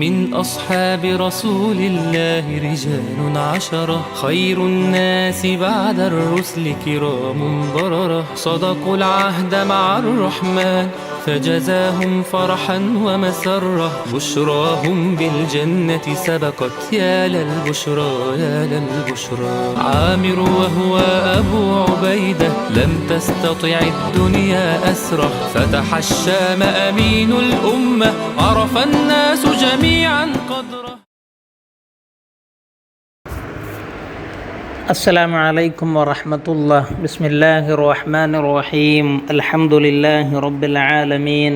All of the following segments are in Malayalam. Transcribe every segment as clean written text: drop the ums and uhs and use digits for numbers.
من أصحاب رسول الله رجال عشرة خير الناس بعد الرسل كرام بررة صدقوا العهد مع الرحمن فجزاهم فرحا ومسرة بشراهم بالجنة سبقت يا للبشرى يا للبشرى عامر وهو أبو عبيدة لم تستطع الدنيا أسره فتح الشام أمين الأمة عرف الناس جميعا قدره. السلام عليكم ورحمة الله. بسم الله الرحمن الرحيم. الحمد لله رب العالمين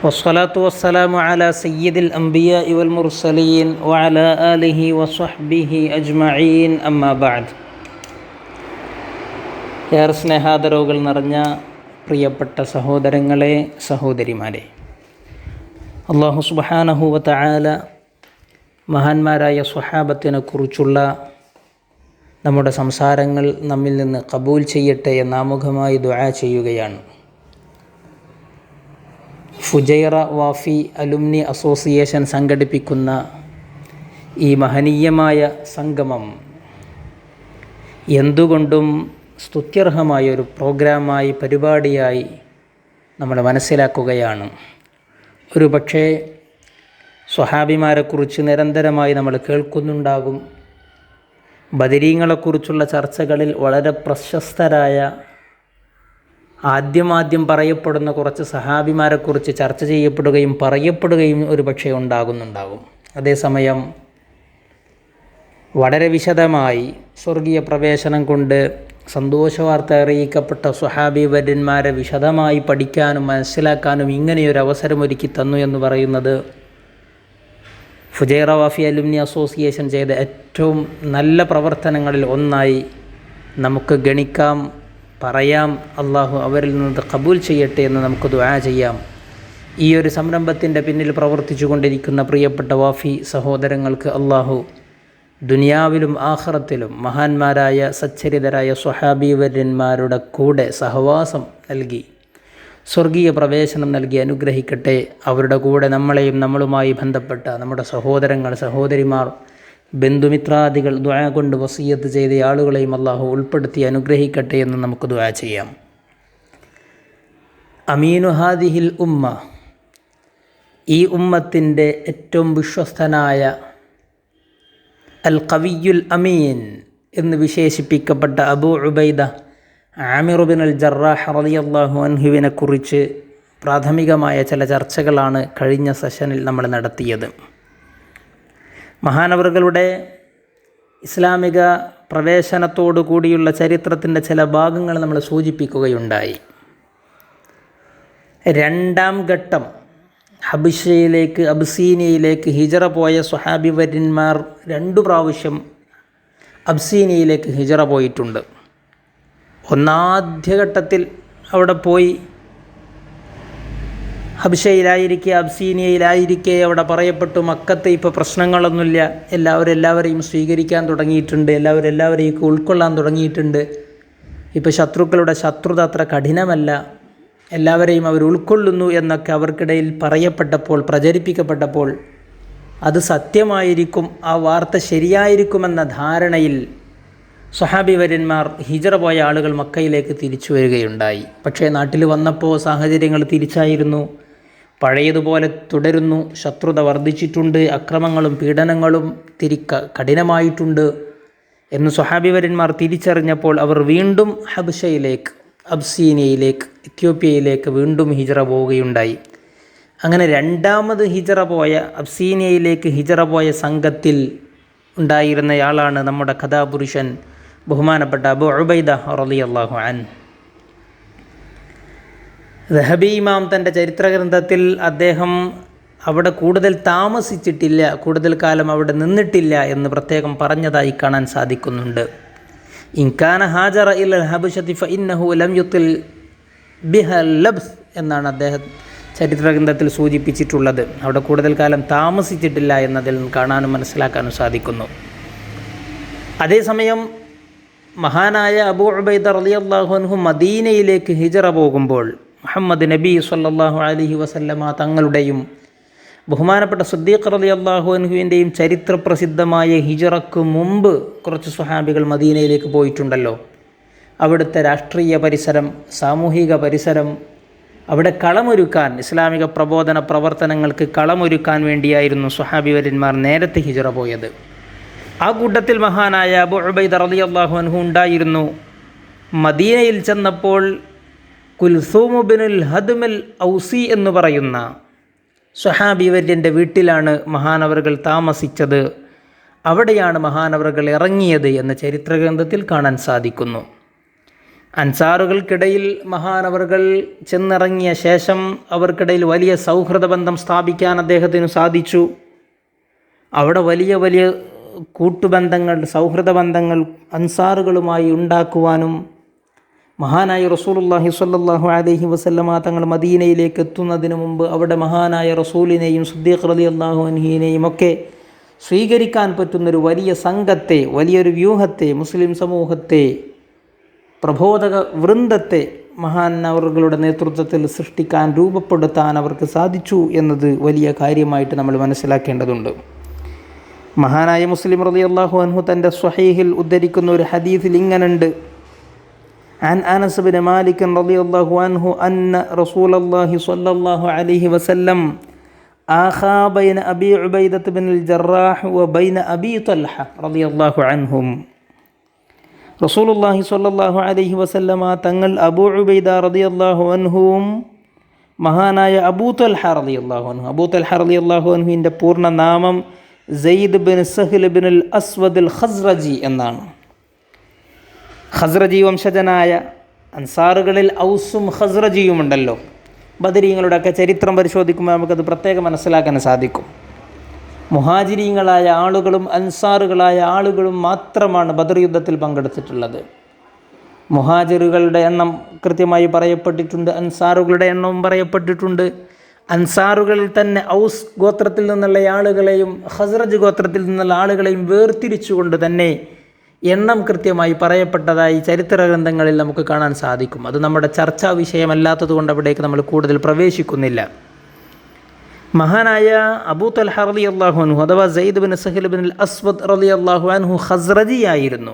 والصلاة والسلام على سيد الأنبياء والمرسلين وعلى آله وصحبه أجمعين أما بعد. ഏറെ സ്നേഹാദരവുകൾ നിറഞ്ഞ പ്രിയപ്പെട്ട സഹോദരങ്ങളെ സഹോദരിമാരെ, അല്ലാഹു സുബ്ഹാനഹു വ തആല മഹാന്മാരായ സ്വഹാബത്തിനെ കുറിച്ചുള്ള നമ്മുടെ സംസാരങ്ങൾ നമ്മിൽ നിന്ന് ഖബൂൽ ചെയ്യട്ടെ എന്ന് ആമുഖമായി ദുആ ചെയ്യുകയാണ്. ഫുജൈറ വാഫി അലുമിനി അസോസിയേഷൻ സംഘടിപ്പിക്കുന്ന ഈ മഹനീയമായ സംഗമം എന്തുകൊണ്ടും സ്തുത്യർഹമായ ഒരു പ്രോഗ്രാമായി, പരിപാടിയായി നമ്മൾ മനസ്സിലാക്കുകയാണ്. ഒരു പക്ഷേ സ്വഹാബിമാരെക്കുറിച്ച് നിരന്തരമായി നമ്മൾ കേൾക്കുന്നുണ്ടാകും. ബദരീങ്ങളെക്കുറിച്ചുള്ള ചർച്ചകളിൽ വളരെ പ്രശസ്തരായ, ആദ്യം പറയപ്പെടുന്ന കുറച്ച് സഹാബിമാരെക്കുറിച്ച് ചർച്ച ചെയ്യപ്പെടുകയും പറയപ്പെടുകയും ഒരു പക്ഷേ ഉണ്ടാകും. അതേസമയം വളരെ വിശദമായി സ്വർഗീയ പ്രവേശനം കൊണ്ട് സന്തോഷവാർത്ത അറിയിക്കപ്പെട്ട സ്വഹാബി വര്യന്മാരെ വിശദമായി പഠിക്കാനും മനസ്സിലാക്കാനും ഇങ്ങനെയൊരു അവസരം ഒരുക്കി തന്നു എന്ന് പറയുന്നത് ഫുജൈറ വാഫി അലുമിനി അസോസിയേഷൻ ചെയ്ത ഏറ്റവും നല്ല പ്രവർത്തനങ്ങളിൽ ഒന്നായി നമുക്ക് ഗണിക്കാം, പറയാം. അള്ളാഹു അവരിൽ നിന്ന് ഖബൂൽ ചെയ്യട്ടെ എന്ന് നമുക്ക് ദുആ ചെയ്യാം. ഈ ഒരു സംരംഭത്തിൻ്റെ പിന്നിൽ പ്രവർത്തിച്ചു കൊണ്ടിരിക്കുന്ന പ്രിയപ്പെട്ട വാഫി സഹോദരങ്ങൾക്ക് അള്ളാഹു ദുനിയാവിലും ആഖിറത്തിലും മഹാന്മാരായ സച്ചരിതരായ സ്വഹാബി വര്യന്മാരുടെ കൂടെ സഹവാസം നൽകി സ്വർഗീയ പ്രവേശനം നൽകി അനുഗ്രഹിക്കട്ടെ. അവരുടെ കൂടെ നമ്മളെയും നമ്മളുമായി ബന്ധപ്പെട്ട നമ്മുടെ സഹോദരങ്ങൾ, സഹോദരിമാർ, ബന്ധുമിത്രാദികൾ, ദുആ കൊണ്ട് വസിയ്യത്ത് ചെയ്ത ആളുകളെയും അള്ളാഹു ഉൾപ്പെടുത്തി അനുഗ്രഹിക്കട്ടെ എന്ന് നമുക്ക് ദുആ ചെയ്യാം. അമീനു ഹാദിഹിൽ ഉമ്മ, ഈ ഉമ്മത്തിൻ്റെ ഏറ്റവും വിശ്വസ്തനായ അൽ ഖവിയുൽ അമീൻ എന്ന് വിശേഷിപ്പിക്കപ്പെട്ട അബൂ ഉബൈദ ആമിർ ബിൻ അൽ ജറാഹ് റളിയല്ലാഹു അൻഹുവിനെ കുറിച്ച് പ്രാഥമികമായ ചില ചർച്ചകളാണ് കഴിഞ്ഞ സെഷനിൽ നമ്മൾ നടത്തിയത്. മഹാനവറുകളുടെ ഇസ്ലാമിക പ്രവേശനത്തോടു കൂടിയുള്ള ചരിത്രത്തിൻ്റെ ചില ഭാഗങ്ങൾ നമ്മൾ സൂചിപ്പിക്കുകയുണ്ടായി. രണ്ടാം ഘട്ടം ഹബിഷയിലേക്ക്, അബ്സീനിയയിലേക്ക് ഹിജറ പോയ സ്വഹാബി വര്യന്മാർ 2 പ്രാവശ്യം അബ്സീനിയയിലേക്ക് ഹിജറ പോയിട്ടുണ്ട്. ഒന്നാദ്യഘട്ടത്തിൽ അവിടെ പോയി ഹബിഷയിലായിരിക്കെ, അബ്സീനിയയിലായിരിക്കെ അവിടെ പറയപ്പെട്ടു, മക്കത്തെ ഇപ്പോൾ പ്രശ്നങ്ങളൊന്നുമില്ല, എല്ലാവരെയും സ്വീകരിക്കാൻ തുടങ്ങിയിട്ടുണ്ട്, എല്ലാവരെയും ഉൾക്കൊള്ളാൻ തുടങ്ങിയിട്ടുണ്ട്, ഇപ്പോൾ ശത്രുക്കളുടെ ശത്രുത അത്ര കഠിനമല്ല, എല്ലാവരെയും അവർ ഉൾക്കൊള്ളുന്നു എന്നൊക്കെ അവർക്കിടയിൽ പറയപ്പെട്ടപ്പോൾ, പ്രചരിപ്പിക്കപ്പെട്ടപ്പോൾ അത് സത്യമായിരിക്കും, ആ വാർത്ത ശരിയായിരിക്കുമെന്ന ധാരണയിൽ സ്വഹാബി വര്യന്മാർ ഹിജറ പോയ ആളുകൾ മക്കയിലേക്ക് തിരിച്ചു വരികയുണ്ടായി. പക്ഷേ നാട്ടിൽ വന്നപ്പോൾ സാഹചര്യങ്ങൾ തിരിച്ചായിരുന്നു. പഴയതുപോലെ തുടരുന്നു, ശത്രുത വർദ്ധിച്ചിട്ടുണ്ട്, അക്രമങ്ങളും പീഡനങ്ങളും കഠിനമായിട്ടുണ്ട് എന്ന് സ്വഹാബി വര്യന്മാർ തിരിച്ചറിഞ്ഞപ്പോൾ അവർ വീണ്ടും ഹബിഷയിലേക്ക്, അബ്സീനിയയിലേക്ക്, എത്യോപ്യയിലേക്ക് വീണ്ടും ഹിജറ പോവുകയുണ്ടായി. അങ്ങനെ രണ്ടാമത് ഹിജറ പോയ, അബ്സീനിയയിലേക്ക് ഹിജറ പോയ സംഘത്തിൽ ഉണ്ടായിരുന്നയാളാണ് നമ്മുടെ കഥാപുരുഷൻ ബഹുമാനപ്പെട്ട അബൂ ഉബൈദ റളിയല്ലാഹു അൻഹു. ദഹബി ഇമാം തൻ്റെ ചരിത്രഗ്രന്ഥത്തിൽ അദ്ദേഹം അവിടെ കൂടുതൽ താമസിച്ചിട്ടില്ല, കൂടുതൽ കാലം അവിടെ നിന്നിട്ടില്ല എന്ന് പ്രത്യേകം പറഞ്ഞതായി കാണാൻ സാധിക്കുന്നുണ്ട്. ഇൻകാന ഹാജറ ഇലൽ ഹബശതി ഫഇന്നഹു ലം യുത്തിൽ ബിഹ ലബ്സ് എന്നാണ് അദ്ദേഹം ചരിത്രഗ്രന്ഥത്തിൽ സൂചിപ്പിച്ചിട്ടുള്ളത്. അവിടെ കൂടുതൽ കാലം താമസിച്ചിട്ടില്ല എന്നതിൽ കാണാനും മനസ്സിലാക്കാനും സാധിക്കുന്നു. അതേസമയം മഹാനായ അബൂ ഉബൈദ റളിയല്ലാഹു അൻഹു മദീനയിലേക്ക് ഹിജറ പോകുമ്പോൾ മുഹമ്മദ് നബി സ്വല്ലല്ലാഹു അലൈഹി വസല്ലമ തങ്ങളുടെയും ബഹുമാനപ്പെട്ട സിദ്ദീഖ് റളിയല്ലാഹു അൻഹുവിൻ്റെയും ചരിത്രപ്രസിദ്ധമായ ഹിജറക്ക് മുമ്പ് കുറച്ച് സ്വഹാബികൾ മദീനയിലേക്ക് പോയിട്ടുണ്ടല്ലോ. അവിടുത്തെ രാഷ്ട്രീയ പരിസരം, സാമൂഹിക പരിസരം, അവിടെ കളമൊരുക്കാൻ, ഇസ്ലാമിക പ്രബോധന പ്രവർത്തനങ്ങൾക്ക് കളമൊരുക്കാൻ വേണ്ടിയായിരുന്നു സ്വഹാബിവര്യന്മാർ നേരത്തെ ഹിജറ പോയത്. ആ കൂട്ടത്തിൽ മഹാനായ അബൂ ഉബൈദ റളിയല്ലാഹു അൻഹു ഉണ്ടായിരുന്നു. മദീനയിൽ ചെന്നപ്പോൾ കുൽസൂം ബിനുൽ ഹദ്മൽ ഔസി എന്ന് പറയുന്ന സ്വഹാബിവര്യൻ്റെ വീട്ടിലാണ് മഹാനവറുകൾ താമസിച്ചത്. അവിടെയാണ് മഹാനവറുകൾ ഇറങ്ങിയത് എന്ന് ചരിത്രഗ്രന്ഥത്തിൽ കാണാൻ സാധിക്കുന്നു. അൻസാറുകൾക്കിടയിൽ മഹാനവറുകൾ ചെന്നിറങ്ങിയ ശേഷം അവർക്കിടയിൽ വലിയ സൗഹൃദ ബന്ധം സ്ഥാപിക്കാൻ അദ്ദേഹത്തിന് സാധിച്ചു. അവിടെ വലിയ വലിയ കൂട്ടുബന്ധങ്ങൾ, സൗഹൃദ ബന്ധങ്ങൾ അൻസാറുകളുമായി ഉണ്ടാക്കുവാനും മഹാനായ റസൂലുള്ളാഹി സ്വല്ലല്ലാഹു അലൈഹി വസല്ലമ തങ്ങൾ മദീനയിലേക്ക് എത്തുന്നതിന് മുമ്പ് അവിടെ മഹാനായ റസൂലിനെയും സിദ്ദീഖ് റളിയല്ലാഹു അൻഹുവിനെയും ഒക്കെ സ്വീകരിക്കാൻ പറ്റുന്നൊരു വലിയ സംഘത്തെ, വലിയൊരു വ്യൂഹത്തെ, മുസ്ലിം സമൂഹത്തെ, പ്രബോധക വൃന്ദത്തെ മഹാനവറുകളുടെ നേതൃത്വത്തിൽ സൃഷ്ടിക്കാൻ, രൂപപ്പെടുത്താൻ അവർക്ക് സാധിച്ചു എന്നത് വലിയ കാര്യമായിട്ട് നമ്മൾ മനസ്സിലാക്കേണ്ടതുണ്ട്. മഹാനായ മുസ്ലിം റളിയല്ലാഹു അൻഹു തൻ്റെ സ്വഹീഹിൽ ഉദ്ധരിക്കുന്ന ഒരു ഹദീസിൽ ഇങ്ങനുണ്ട്: عن أنس بن مالك رضي الله عنه أن رسول الله صلى الله عليه وسلم آخى بين أبي عبيدة بن الجراح وبين أبي طلحة رضي الله عنهم. رسول الله صلى الله عليه وسلم തങ്ങൾ അബൂ ഉബൈദ റളിയല്ലാഹു അൻഹുവും മഹാനായ അബൂ തൽഹ റളിയല്ലാഹു അൻഹു, അബൂ തൽഹ റളിയല്ലാഹു അൻഹുവിൻ്റെ പൂർണ്ണ നാമം സെയ്ദ് ബിൻ സഹ്ൽ ബിൻ അൽ അസ്വദ് അൽ ഖസ്റജി എന്നാണ്. ഖസ്റജി വംശജനായ, അൻസാറുകളിൽ ഔസും ഖസ്റജിയും ഉണ്ടല്ലോ. ബദരീങ്ങളുടെയൊക്കെ ചരിത്രം പരിശോധിക്കുമ്പോൾ നമുക്കത് പ്രത്യേകം മനസ്സിലാക്കാൻ സാധിക്കും. മുഹാജിരീങ്ങളായ ആളുകളും അൻസാറുകളായ ആളുകളും മാത്രമാണ് ബദർ യുദ്ധത്തിൽ പങ്കെടുത്തിട്ടുള്ളത്. മുഹാജിറുകളുടെ എണ്ണം കൃത്യമായി പറയപ്പെട്ടിട്ടുണ്ട്, അൻസാറുകളുടെ എണ്ണവും പറയപ്പെട്ടിട്ടുണ്ട്. അൻസാറുകളിൽ തന്നെ ഔസ് ഗോത്രത്തിൽ നിന്നുള്ള ആളുകളെയും ഖസ്റജ് ഗോത്രത്തിൽ നിന്നുള്ള ആളുകളെയും വേർതിരിച്ചുകൊണ്ട് തന്നെ എണ്ണം കൃത്യമായി പറയപ്പെട്ടതായി ചരിത്ര ഗ്രന്ഥങ്ങളിൽ നമുക്ക് കാണാൻ സാധിക്കും. അത് നമ്മുടെ ചർച്ചാ വിഷയമല്ലാത്തതുകൊണ്ട് അവിടേക്ക് നമ്മൾ കൂടുതൽ പ്രവേശിക്കുന്നില്ല. മഹാനായ അബൂ തൽഹ റളിയല്ലാഹു അൻഹു അഥവാ സെയ്ദ് ബിൻ സഹ്ൽ ബിൻ അൽ അസ്വദ് റളിയല്ലാഹു അൻഹു ഖസ്റജി ആയിരുന്നു.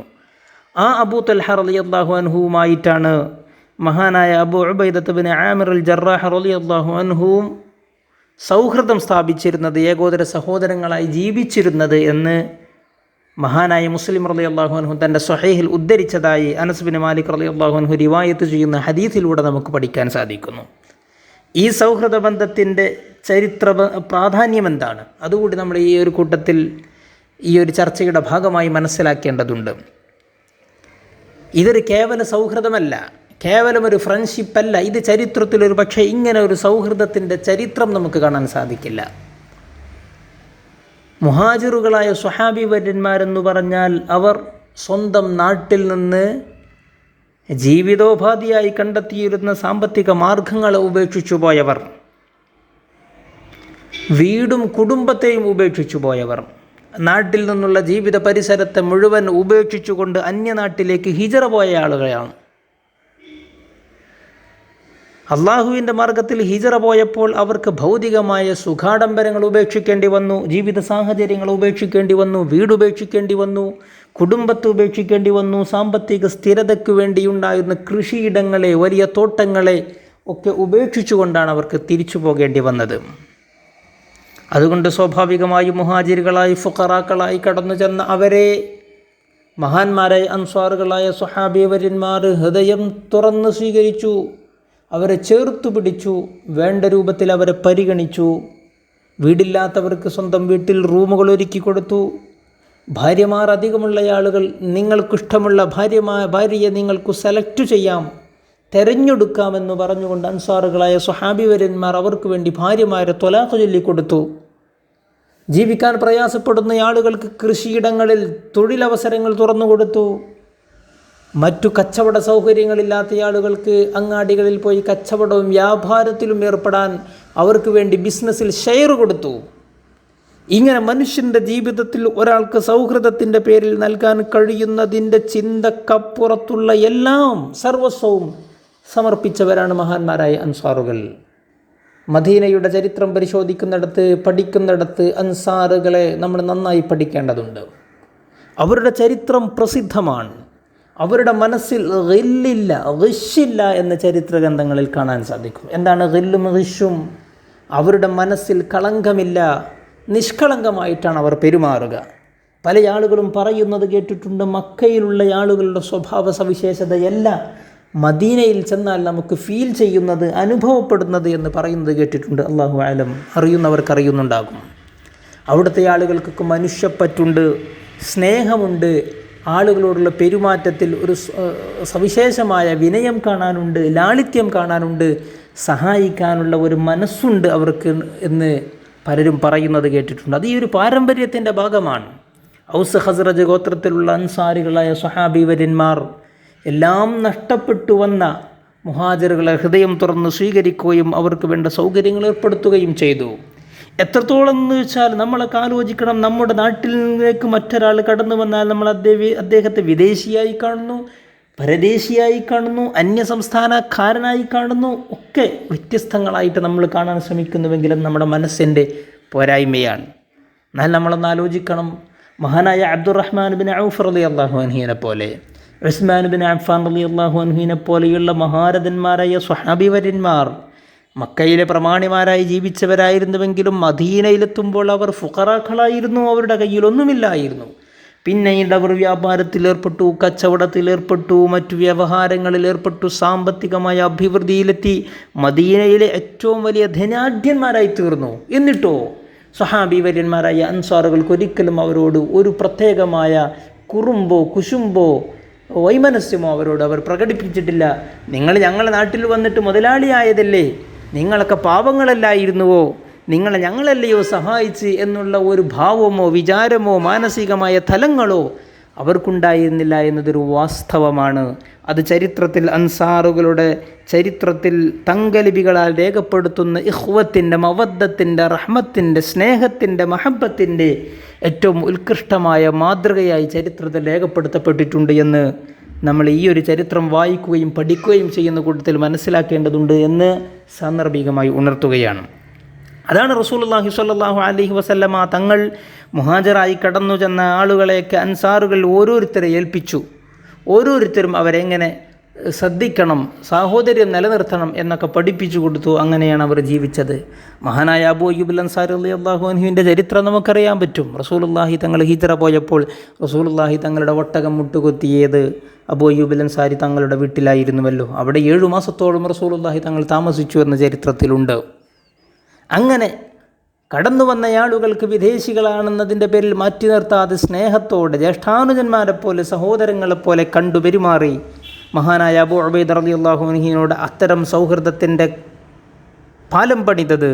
ആ അബൂ തൽഹ റളിയല്ലാഹു അൻഹുവുമായിട്ടാണ് മഹാനായ അബൂ ഉബൈദത്ത് ബിൻ ആമിർ അൽ ജറാഹ് റളിയല്ലാഹു അൻഹുവും സൗഹൃദം സ്ഥാപിച്ചിരുന്നത്, ഏകോദര സഹോദരങ്ങളായി ജീവിച്ചിരുന്നത് എന്ന് മഹാനായ മുസ്ലിം റളിയല്ലാഹു അൻഹു തൻ്റെ സ്വഹീഹിൽ ഉദ്ധരിച്ചതായി അനസ് ബിൻ മാലിക് റളിയല്ലാഹു അൻഹു റിവായത്ത് ചെയ്യുന്ന ഹദീസിലൂടെ നമുക്ക് പഠിക്കാൻ സാധിക്കുന്നു. ഈ സൗഹൃദ ബന്ധത്തിൻ്റെ ചരിത്ര പ്രാധാന്യം എന്താണ്? അതുകൂടി നമ്മൾ ഈ ഒരു കൂട്ടത്തിൽ, ഈ ഒരു ചർച്ചയുടെ ഭാഗമായി മനസ്സിലാക്കേണ്ടതുണ്ട്. ഇതൊരു കേവല സൗഹൃദമല്ല, കേവലം ഒരു ഫ്രണ്ട്ഷിപ്പല്ല. ഇത് ചരിത്രത്തിലൊരു പക്ഷേ ഇങ്ങനെ ഒരു സൗഹൃദത്തിൻ്റെ ചരിത്രം നമുക്ക് കാണാൻ സാധിക്കില്ല. മുഹാജിറുകളായ സ്വഹാബി വര്യന്മാരെന്ന് പറഞ്ഞാൽ അവർ സ്വന്തം നാട്ടിൽ നിന്ന് ജീവിതോപാധിയായി കണ്ടെത്തിയിരുന്ന സാമ്പത്തിക മാർഗങ്ങളെ ഉപേക്ഷിച്ചു പോയവർ, വീടും കുടുംബത്തെയും ഉപേക്ഷിച്ചു പോയവർ, നാട്ടിൽ നിന്നുള്ള ജീവിത പരിസരത്തെ മുഴുവൻ ഉപേക്ഷിച്ചുകൊണ്ട് അന്യനാട്ടിലേക്ക് ഹിജറ പോയ ആളുകളാണ്. അള്ളാഹുവിൻ്റെ മാർഗത്തിൽ ഹിജറ പോയപ്പോൾ അവർക്ക് ഭൗതികമായ സുഖാഡംബരങ്ങൾ ഉപേക്ഷിക്കേണ്ടി വന്നു, ജീവിത സാഹചര്യങ്ങൾ ഉപേക്ഷിക്കേണ്ടി വന്നു, വീട് ഉപേക്ഷിക്കേണ്ടി വന്നു, കുടുംബത്തെ ഉപേക്ഷിക്കേണ്ടി വന്നു, സാമ്പത്തിക സ്ഥിരതയ്ക്ക് വേണ്ടിയുണ്ടായിരുന്ന കൃഷിയിടങ്ങളെ, വലിയ തോട്ടങ്ങളെ ഒക്കെ ഉപേക്ഷിച്ചുകൊണ്ടാണ് അവർക്ക് തിരിച്ചു പോകേണ്ടി വന്നത്. അതുകൊണ്ട് സ്വാഭാവികമായും മുഹാജിറുകളായി ഫുഖറാക്കളായി കടന്നു ചെന്ന അവരെ മഹാന്മാരായ അൻസ്വാറുകളായ സ്വഹാബിവര്യന്മാർ ഹൃദയം തുറന്ന് സ്വീകരിച്ചു, അവരെ ചേർത്തു പിടിച്ചു, വേണ്ട രൂപത്തിൽ അവരെ പരിഗണിച്ചു. വീടില്ലാത്തവർക്ക് സ്വന്തം വീട്ടിൽ റൂമുകൾ ഒരുക്കി കൊടുത്തു. ഭാര്യമാർ അധികമുള്ള ആളുകൾ, നിങ്ങൾക്കിഷ്ടമുള്ള ഭാര്യയെ നിങ്ങൾക്ക് സെലക്ട് ചെയ്യാം, തിരഞ്ഞെടുക്കാമെന്ന് പറഞ്ഞുകൊണ്ട് അൻസാറുകളായ സ്വഹാബിവര്യന്മാർ അവർക്ക് വേണ്ടി ഭാര്യമാരെ ത്വലാഖ് ചൊല്ലിക്കൊടുത്തു. ജീവിക്കാൻ പ്രയാസപ്പെടുന്ന ആളുകൾക്ക് കൃഷിയിടങ്ങളിൽ തൊഴിലവസരങ്ങൾ തുറന്നു കൊടുത്തു. മറ്റു കച്ചവട സൗകര്യങ്ങളില്ലാത്ത ആളുകൾക്ക് അങ്ങാടികളിൽ പോയി കച്ചവടവും വ്യാപാരത്തിലും ഏർപ്പെടാൻ അവർക്ക് വേണ്ടി ബിസിനസ്സിൽ ഷെയർ കൊടുത്തു. ഇങ്ങനെ മനുഷ്യൻ്റെ ജീവിതത്തിൽ ഒരാൾക്ക് സൗഹൃദത്തിൻ്റെ പേരിൽ നൽകാൻ കഴിയുന്നതിൻ്റെ ചിന്തക്കപ്പുറത്തുള്ള എല്ലാം സർവസ്വവും സമർപ്പിച്ചവരാണ് മഹാന്മാരായ അൻസാറുകൾ. മദീനയുടെ ചരിത്രം പരിശോധിക്കുന്നിടത്ത്, പഠിക്കുന്നിടത്ത് അൻസാറുകളെ നമ്മൾ നന്നായി പഠിക്കേണ്ടതുണ്ട്. അവരുടെ ചരിത്രം പ്രസിദ്ധമാണ്. അവരുടെ മനസ്സിൽ ഗില്ലില്ല, ഗിഷില്ല എന്ന് ചരിത്ര ഗ്രന്ഥങ്ങളിൽ കാണാൻ സാധിക്കും. എന്താണ് ഗില്ലും ഗിഷും? അവരുടെ മനസ്സിൽ കളങ്കമില്ല, നിഷ്കളങ്കമായിട്ടാണ് അവർ പെരുമാറുക. പല ആളുകളും പറയുന്നത് കേട്ടിട്ടുണ്ട്, മക്കയിലുള്ള ആളുകളുടെ സ്വഭാവ സവിശേഷതയല്ല മദീനയിൽ ചെന്നാൽ നമുക്ക് ഫീൽ ചെയ്യുന്നത്, അനുഭവപ്പെടുന്നത് എന്ന് പറയുന്നത് കേട്ടിട്ടുണ്ട്. അല്ലാഹു അലം, അറിയുന്നവർക്ക് അറിയുന്നുണ്ടാകും. അവിടുത്തെ ആളുകൾക്കൊക്കെ മനുഷ്യപ്പറ്റുണ്ട്, സ്നേഹമുണ്ട്, ആളുകളോടുള്ള പെരുമാറ്റത്തിൽ ഒരു സവിശേഷമായ വിനയം കാണാനുണ്ട്, ലാളിത്യം കാണാനുണ്ട്, സഹായിക്കാനുള്ള ഒരു മനസ്സുണ്ട് അവർക്ക് എന്ന് പലരും പറയുന്നത് കേട്ടിട്ടുണ്ട്. അത് ഈ ഒരു പാരമ്പര്യത്തിൻ്റെ ഭാഗമാണ്. ഔസ് ഖസ്റജ് ഗോത്രത്തിലുള്ള അൻസാരികളായ സ്വഹാബി വര്യന്മാർ എല്ലാം നഷ്ടപ്പെട്ടു വന്ന മുഹാജിറുകളെ ഹൃദയം തുറന്ന് സ്വീകരിക്കുകയും അവർക്ക് വേണ്ട സൗകര്യങ്ങൾ ഏർപ്പെടുത്തുകയും ചെയ്തു. എത്രത്തോളം എന്ന് വെച്ചാൽ നമ്മളൊക്കെ ആലോചിക്കണം, നമ്മുടെ നാട്ടിലേക്ക് മറ്റൊരാൾ കടന്നു വന്നാൽ നമ്മൾ അദ്ദേഹത്തെ വിദേശിയായി കാണുന്നു, പരദേശിയായി കാണുന്നു, അന്യസംസ്ഥാനക്കാരനായി കാണുന്നു. ഒക്കെ വ്യത്യസ്തങ്ങളായിട്ട് നമ്മൾ കാണാൻ ശ്രമിക്കുന്നുവെങ്കിലും നമ്മുടെ മനസ്സിൻ്റെ പോരായ്മയാണ്. എന്നാൽ നമ്മളൊന്ന് ആലോചിക്കണം, മഹാനായ അബ്ദുറഹ്മാൻ ബിൻ ഔഫ് റളിയല്ലാഹു അൻഹുവിനെ പോലെ, ഉസ്മാൻ ബിൻ അഫ്ഫാൻ റളിയല്ലാഹു അൻഹുവിനെ പോലെയുള്ള മഹാരഥന്മാരായ സ്വഹാബി വര്യന്മാർ മക്കയിലെ പ്രമാണിമാരായി ജീവിച്ചവരായിരുന്നുവെങ്കിലും മദീനയിലെത്തുമ്പോൾ അവർ ഫുഖറാക്കളായിരുന്നു. അവരുടെ കയ്യിലൊന്നുമില്ലായിരുന്നു. പിന്നീട് അവർ വ്യാപാരത്തിലേർപ്പെട്ടു, കച്ചവടത്തിലേർപ്പെട്ടു, മറ്റു വ്യവഹാരങ്ങളിലേർപ്പെട്ടു, സാമ്പത്തികമായ അഭിവൃദ്ധിയിലെത്തി, മദീനയിലെ ഏറ്റവും വലിയ ധനാഢ്യന്മാരായി തീർന്നു. എന്നിട്ടോ സ്വഹാബി വര്യന്മാരായ അൻസാറുകൾക്ക് ഒരിക്കലും അവരോട് ഒരു പ്രത്യേകമായ കുറുമ്പോ കുശുമ്പോ വൈമനസ്യമോ അവരോട് അവർ പ്രകടിപ്പിച്ചിട്ടില്ല. നിങ്ങൾ ഞങ്ങളുടെ നാട്ടിൽ വന്നിട്ട് മുതലാളിയായതല്ലേ, നിങ്ങളൊക്കെ പാവങ്ങളല്ലായിരുന്നുവോ, ഞങ്ങളല്ലയോ സഹായിച്ച് എന്നുള്ള ഒരു ഭാവമോ വിചാരമോ മാനസികമായ തലങ്ങളോ അവർക്കുണ്ടായിരുന്നില്ല എന്നതൊരു വാസ്തവമാണ്. അത് ചരിത്രത്തിൽ അൻസാറുകളുടെ ചരിത്രത്തിൽ തങ്കലിപികളാൽ രേഖപ്പെടുത്തുന്ന ഇഖ്വത്തിൻ്റെ, മവദ്ദത്തിൻ്റെ, റഹ്മത്തിൻ്റെ, സ്നേഹത്തിൻ്റെ, മഹബത്തിൻ്റെ ഏറ്റവും ഉത്കൃഷ്ടമായ മാതൃകയായി ചരിത്രത്തിൽ രേഖപ്പെടുത്തപ്പെട്ടിട്ടുണ്ട് എന്ന് നമ്മൾ ഈ ഒരു ചരിത്രം വായിക്കുകയും പഠിക്കുകയും ചെയ്യുന്ന കൂട്ടത്തിൽ മനസ്സിലാക്കേണ്ടതുണ്ട് എന്ന് സാന്ദർഭികമായി ഉണർത്തുകയാണ്. അതാണ് റസൂലുള്ളാഹി സ്വല്ലല്ലാഹു അലൈഹി വസല്ലമ തങ്ങൾ മുഹാജിറായി കടന്നു ചെന്ന ആളുകളെയൊക്കെ അൻസാറുകൾ ഓരോരുത്തരെ ഏൽപ്പിച്ചു. ഓരോരുത്തരും അവരെങ്ങനെ ശ്രദ്ധിക്കണം, സാഹോദര്യം നിലനിർത്തണം എന്നൊക്കെ പഠിപ്പിച്ചു കൊടുത്തു. അങ്ങനെയാണ് അവർ ജീവിച്ചത്. മഹാനായ അബൂ അയ്യൂബ് അൻസാരി റളിയല്ലാഹു അൻഹുവിൻ്റെ ചരിത്രം നമുക്കറിയാൻ പറ്റും. റസൂലുള്ളാഹി തങ്ങൾ ഹിജ്റ പോയപ്പോൾ റസൂലുള്ളാഹി തങ്ങളുടെ ഒട്ടകം മുട്ടുകുത്തിയത് അബൂ അയ്യൂബ് അൻസാരി തങ്ങളുടെ വീട്ടിലായിരുന്നുവല്ലോ. അവിടെ 7 മാസത്തോളം റസൂലുള്ളാഹി തങ്ങൾ താമസിച്ചു എന്ന ചരിത്രത്തിലുണ്ട്. അങ്ങനെ കടന്നു വന്ന ആളുകൾക്ക് വിദേശികളാണെന്നതിൻ്റെ പേരിൽ മാറ്റി നിർത്താതെ സ്നേഹത്തോടെ ജ്യേഷ്ഠാനുജന്മാരെപ്പോലെ സഹോദരങ്ങളെപ്പോലെ കണ്ടു പെരുമാറി മഹാനായ അബൂ ഉബൈദ റളിയല്ലാഹു അൻഹുവിനോട് അത്തരം സൗഹൃദത്തിൻ്റെ പാലം പണിതത്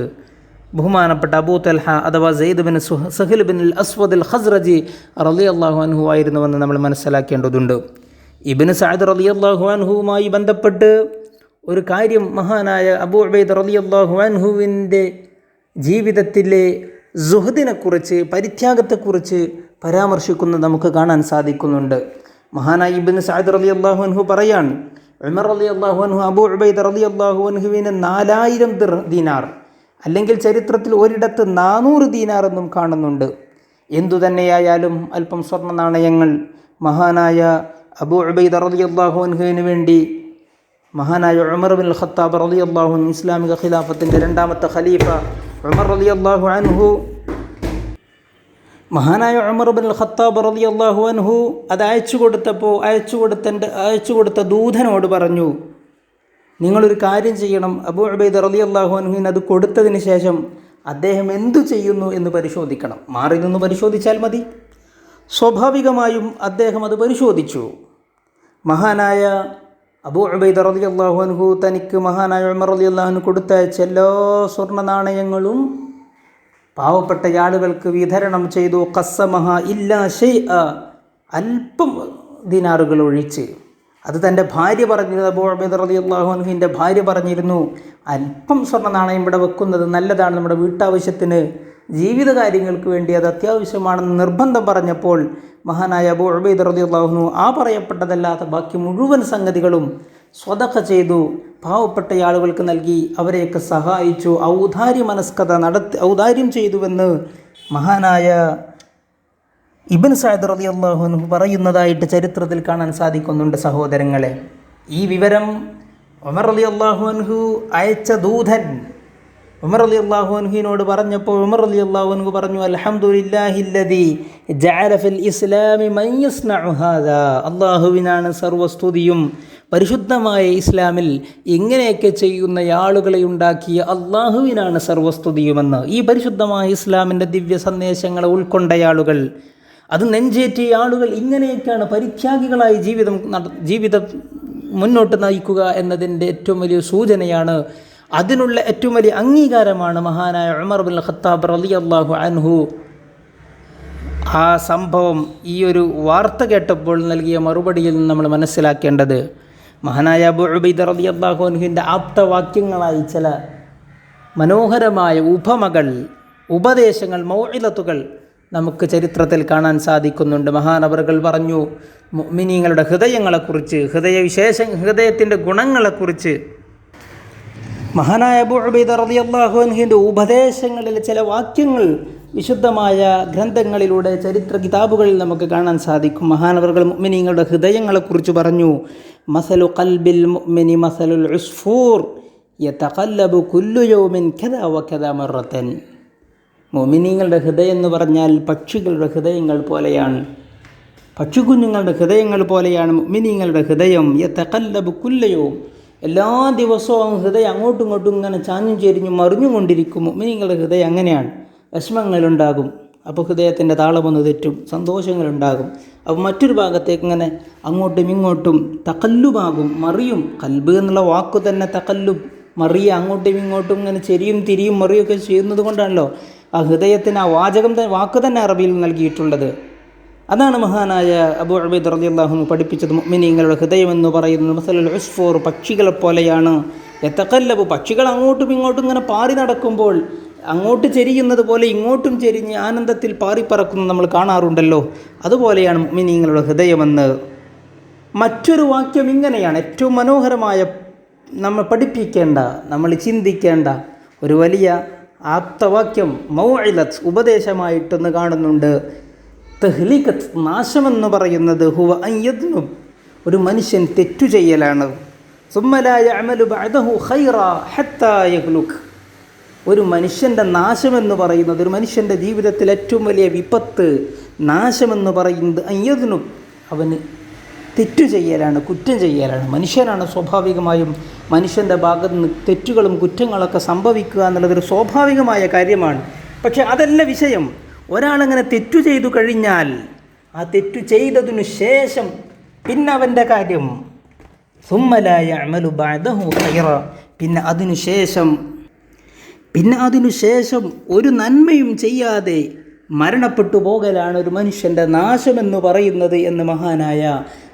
ബഹുമാനപ്പെട്ട അബൂ തൽഹ അഥവാ സെയ്ദ് ബിൻ സഹൽ ബിൻ അസ്വദ് അൽ ഖസ്റജി റളിയല്ലാഹു അൻഹു ആയിരുന്നുവെന്ന് നമ്മൾ മനസ്സിലാക്കേണ്ടതുണ്ട്. ഇബ്നു സഅദ് റളിയല്ലാഹു അൻഹുവുമായി ബന്ധപ്പെട്ട് ഒരു കാര്യം മഹാനായ അബൂ ഉബൈദ റളിയല്ലാഹു അൻഹുവിൻ്റെ ജീവിതത്തിലെ സുഹദിനെക്കുറിച്ച്, പരിത്യാഗത്തെക്കുറിച്ച് പരാമർശിക്കുന്നത് നമുക്ക് കാണാൻ സാധിക്കുന്നുണ്ട്. മഹാനായ ഇബ്നു സഅദ് റളിയല്ലാഹു അൻഹു പറയാണ്, ഉമർ റളിയല്ലാഹു അൻഹു അബൂ ഉബൈദ റളിയല്ലാഹു അൻഹുവിന് 4000 ദീനാർ, അല്ലെങ്കിൽ ചരിത്രത്തിൽ ഒരിടത്ത് 400 ദീനാർ എന്നും കാണുന്നുണ്ട്. എന്തുതന്നെയായാലും അല്പം സ്വർണ്ണ നാണയങ്ങൾ മഹാനായ അബൂ ഉബൈദ റളിയല്ലാഹു അൻഹുവിന് വേണ്ടി മഹാനായ ഉമർ ബിൻ ഖത്താബ് റളിയല്ലാഹു അൻഹു, ഇസ്ലാമിക ഖിലാഫത്തിൻ്റെ 2ാമത്തെ ഖലീഫ ഉമർ റളിയല്ലാഹു അൻഹു, മഹാനായ ഉമർ ബിൻ ഖത്താബ് റളിയല്ലാഹു അൻഹു അത് അയച്ചു കൊടുത്ത ദൂതനോട് പറഞ്ഞു, നിങ്ങളൊരു കാര്യം ചെയ്യണം, അബൂ ഉബൈദ റളിയല്ലാഹു അൻഹുവിന് അത് കൊടുത്തതിന് ശേഷം അദ്ദേഹം എന്തു ചെയ്യുന്നു എന്ന് പരിശോധിക്കണം. മാറി നിന്ന് പരിശോധിച്ചാൽ മതി. സ്വാഭാവികമായും അദ്ദേഹം അത് പരിശോധിച്ചു. മഹാനായ അബൂ ഉബൈദ റളിയല്ലാഹു അൻഹു തനിക്ക് മഹാനായ ഉമർ റളിയല്ലാഹു അൻഹു കൊടുത്തയച്ച എല്ലാ സ്വർണ്ണ നാണയങ്ങളും പാവപ്പെട്ട ആളുകൾക്ക് വിതരണം ചെയ്തു. ഖസ്സമഹ ഇല്ലാ ഷൈഅ, അല്പം ദിനാറുകൾ ഒഴിച്ച്. അത് തൻ്റെ ഭാര്യ പറഞ്ഞിരുന്നു. അബൂ ഉബൈദ റളിയല്ലാഹു അൻഹുവിൻ്റെ ഭാര്യ പറഞ്ഞിരുന്നു, അല്പം സ്വർണ്ണ നാണയം ഇവിടെ വെക്കുന്നത് നല്ലതാണ്, നമ്മുടെ വീട്ടാവശ്യത്തിന്, ജീവിത കാര്യങ്ങൾക്ക് വേണ്ടി അത് അത്യാവശ്യമാണെന്ന് നിർബന്ധം പറഞ്ഞപ്പോൾ മഹാനായ അബൂ ഉബൈദ റളിയല്ലാഹു അൻഹു ആ പറയപ്പെട്ടതല്ലാത്ത ബാക്കി മുഴുവൻ സംഗതികളും സ്വദഖ ചെയ്തു. പാവപ്പെട്ട ആളുകൾക്ക് നൽകി, അവരെയൊക്കെ സഹായിച്ചു, ഔദാര്യം ചെയ്തുവെന്ന് മഹാനായ ഇബ്നു സഅദ് റളിയല്ലാഹു അൻഹു പറയുന്നതായിട്ട് ചരിത്രത്തിൽ കാണാൻ സാധിക്കുന്നുണ്ട്. സഹോദരങ്ങളെ, ഈ വിവരം ഉമർ റളിയല്ലാഹു അൻഹു അയച്ച ദൂതൻ ഉമർ റളിയല്ലാഹു അൻഹുവിനോട് പറഞ്ഞപ്പോൾ ഉമർ റളിയല്ലാഹു അൻഹു പറഞ്ഞു, അൽഹംദുലില്ലാഹില്ലദീ ജഅല ഫിൽ ഇസ്ലാമി മൻ യസ്നഉ ഹാദാ. അല്ലാഹുവിനാണ് സർവസ്തുതിയും. പരിശുദ്ധമായ ഇസ്ലാമിൽ ഇങ്ങനെയൊക്കെ ചെയ്യുന്ന ആളുകളെ ഉണ്ടാക്കിയ അല്ലാഹുവിനാണ് സർവസ്തുതിയുമെന്ന്. ഈ പരിശുദ്ധമായ ഇസ്ലാമിൻ്റെ ദിവ്യ സന്ദേശങ്ങളെ ഉൾക്കൊണ്ട ആളുകൾ, അത് നെഞ്ചേറ്റിയ ആളുകൾ ഇങ്ങനെയൊക്കെയാണ് പരിത്യാഗികളായി ജീവിതം മുന്നോട്ട് നയിക്കുക എന്നതിൻ്റെ ഏറ്റവും വലിയ സൂചനയാണ്. അതിനുള്ള ഏറ്റവും വലിയ അംഗീകാരമാണ് മഹാനായ ഉമർ ഇബ്നുൽ ഖത്താബ് റളിയല്ലാഹു അൻഹു ആ സംഭവം, ഈ ഒരു വാർത്ത കേട്ടപ്പോൾ നൽകിയ മറുപടിയിൽ നിന്ന് നമ്മൾ മനസ്സിലാക്കേണ്ടത്. മഹാനായ അബൂ ഉബൈദ റളിയല്ലാഹു അൻഹുവിൻ്റെ ആപ്തവാക്യങ്ങളായി ചില മനോഹരമായ ഉപദേശങ്ങൾ, മൗഇലത്തുകൾ നമുക്ക് ചരിത്രത്തിൽ കാണാൻ സാധിക്കുന്നുണ്ട്. മഹാനവറുകൾ പറഞ്ഞു, മുഅ്മിനീങ്ങളുടെ ഹൃദയങ്ങളെക്കുറിച്ച്, ഹൃദയത്തിൻ്റെ ഗുണങ്ങളെക്കുറിച്ച് മഹാനായ അബൂ ഉബൈദ റളിയല്ലാഹു അൻഹുവിൻ്റെ ഉപദേശങ്ങളിലെ ചില വാക്യങ്ങൾ വിശുദ്ധമായ ഗ്രന്ഥങ്ങളിലൂടെ, ചരിത്ര കിതാബുകളിൽ നമുക്ക് കാണാൻ സാധിക്കും. മഹാനവറുകൾ മുഅ്മിനീങ്ങളുടെ ഹൃദയങ്ങളെക്കുറിച്ച് പറഞ്ഞു, മസലു ഖൽബിൽ മുഅ്മിനി മസലുൽ ഉസ്ഫൂർ യതഖല്ലബു കുല്ലു യൗമിൻ കദാ വകദാ മറത്തൻ. മുഅ്മിനീങ്ങളുടെ ഹൃദയം എന്ന് പറഞ്ഞാൽ പക്ഷികളുടെ ഹൃദയങ്ങൾ പോലെയാണ്, പക്ഷിക്കുഞ്ഞുങ്ങളുടെ ഹൃദയങ്ങൾ പോലെയാണ് മുഅ്മിനീങ്ങളുടെ ഹൃദയം. യതഖല്ലബു കുല്ലു യൗം, എല്ലാ ദിവസവും ഹൃദയം അങ്ങോട്ടും ഇങ്ങോട്ടും ഇങ്ങനെ ചാഞ്ഞും ചെരിഞ്ഞും മറിഞ്ഞുകൊണ്ടിരിക്കും. മുഅ്മിനീങ്ങളുടെ ഹൃദയം അങ്ങനെയാണ്. വിഷമങ്ങളുണ്ടാകും, അപ്പോൾ ഹൃദയത്തിൻ്റെ താളമൊന്ന് തെറ്റും. സന്തോഷങ്ങളുണ്ടാകും, അപ്പോൾ മറ്റൊരു ഭാഗത്തേക്ക് ഇങ്ങനെ അങ്ങോട്ടും ഇങ്ങോട്ടും തഖല്ലുബാകും, മറിയും. കൽബ് എന്നുള്ള വാക്കു തന്നെ തഖല്ലുബ്, മറിയ, അങ്ങോട്ടും ഇങ്ങോട്ടും ഇങ്ങനെ ചെരിയും തിരിയും മറിയൊക്കെ ചെയ്യുന്നത് കൊണ്ടാണല്ലോ ആ ഹൃദയത്തിന് ആ വാക്ക് തന്നെ അറബിയിൽ നൽകിയിട്ടുള്ളത്. അതാണ് മഹാനായ അബൂ ഉബൈദ റളിയല്ലാഹു അൻഹു പഠിപ്പിച്ചത്. മുഅ്മിനീങ്ങളുടെ ഹൃദയം എന്ന് പറയുന്നത് മസലുൽ ഉസ്ഫൂർ, പക്ഷികളെ പോലെയാണ്. യതഖല്ലബു, പക്ഷികൾ അങ്ങോട്ടും ഇങ്ങോട്ടും ഇങ്ങനെ പാറി നടക്കുമ്പോൾ അങ്ങോട്ട് ചെരിയുന്നത് പോലെ ഇങ്ങോട്ടും ചെരിഞ്ഞ് ആനന്ദത്തിൽ പാറിപ്പറക്കുന്നത് നമ്മൾ കാണാറുണ്ടല്ലോ. അതുപോലെയാണ് മുഅ്മിനീങ്ങളുടെ ഹൃദയമെന്ന്. മറ്റൊരു വാക്യം ഇങ്ങനെയാണ്, ഏറ്റവും മനോഹരമായ, നമ്മൾ പഠിപ്പിക്കേണ്ട, നമ്മൾ ചിന്തിക്കേണ്ട ഒരു വലിയ ആപ്തവാക്യം, മൗഇലത്ത്, ഉപദേശമായിട്ടൊന്ന് കാണുന്നുണ്ട്. തഹ്ലീഖത്ത്, നാശമെന്ന് പറയുന്നത് ഹുവ അൻ യദ്നുബ്, ഒരു മനുഷ്യൻ തെറ്റു ചെയ്യലാണ്. സുമ്മ ലാ യഅമലു ബഅദഹു ഖൈറാ ഹത്താ യഹ്ലുക്, ഒരു മനുഷ്യൻ്റെ നാശമെന്ന് പറയുന്നത്, ഒരു മനുഷ്യൻ്റെ ജീവിതത്തിൽ ഏറ്റവും വലിയ വിപത്ത്, നാശമെന്ന് പറയുന്നത് അൻ യദ്നുബ്, അവന് തെറ്റു ചെയ്യലാണ്, കുറ്റം ചെയ്യലാണ്. മനുഷ്യനാണ്, സ്വാഭാവികമായും മനുഷ്യൻ്റെ ഭാഗത്ത് നിന്ന് തെറ്റുകളും കുറ്റങ്ങളൊക്കെ സംഭവിക്കുക എന്നുള്ളതൊരു സ്വാഭാവികമായ കാര്യമാണ്. പക്ഷെ അതല്ല വിഷയം. ഒരാളങ്ങനെ തെറ്റു ചെയ്തു കഴിഞ്ഞാൽ ആ തെറ്റു ചെയ്തതിനു ശേഷം പിന്നെ അവൻ്റെ കാര്യം സുമ്മ ലാ യഅമലു ബഅദഹു ഖൈറ, പിന്നെ അതിനുശേഷം ഒരു നന്മയും ചെയ്യാതെ മരണപ്പെട്ടു പോകലാണ് ഒരു മനുഷ്യൻ്റെ നാശമെന്ന് പറയുന്നത് എന്ന് മഹാനായ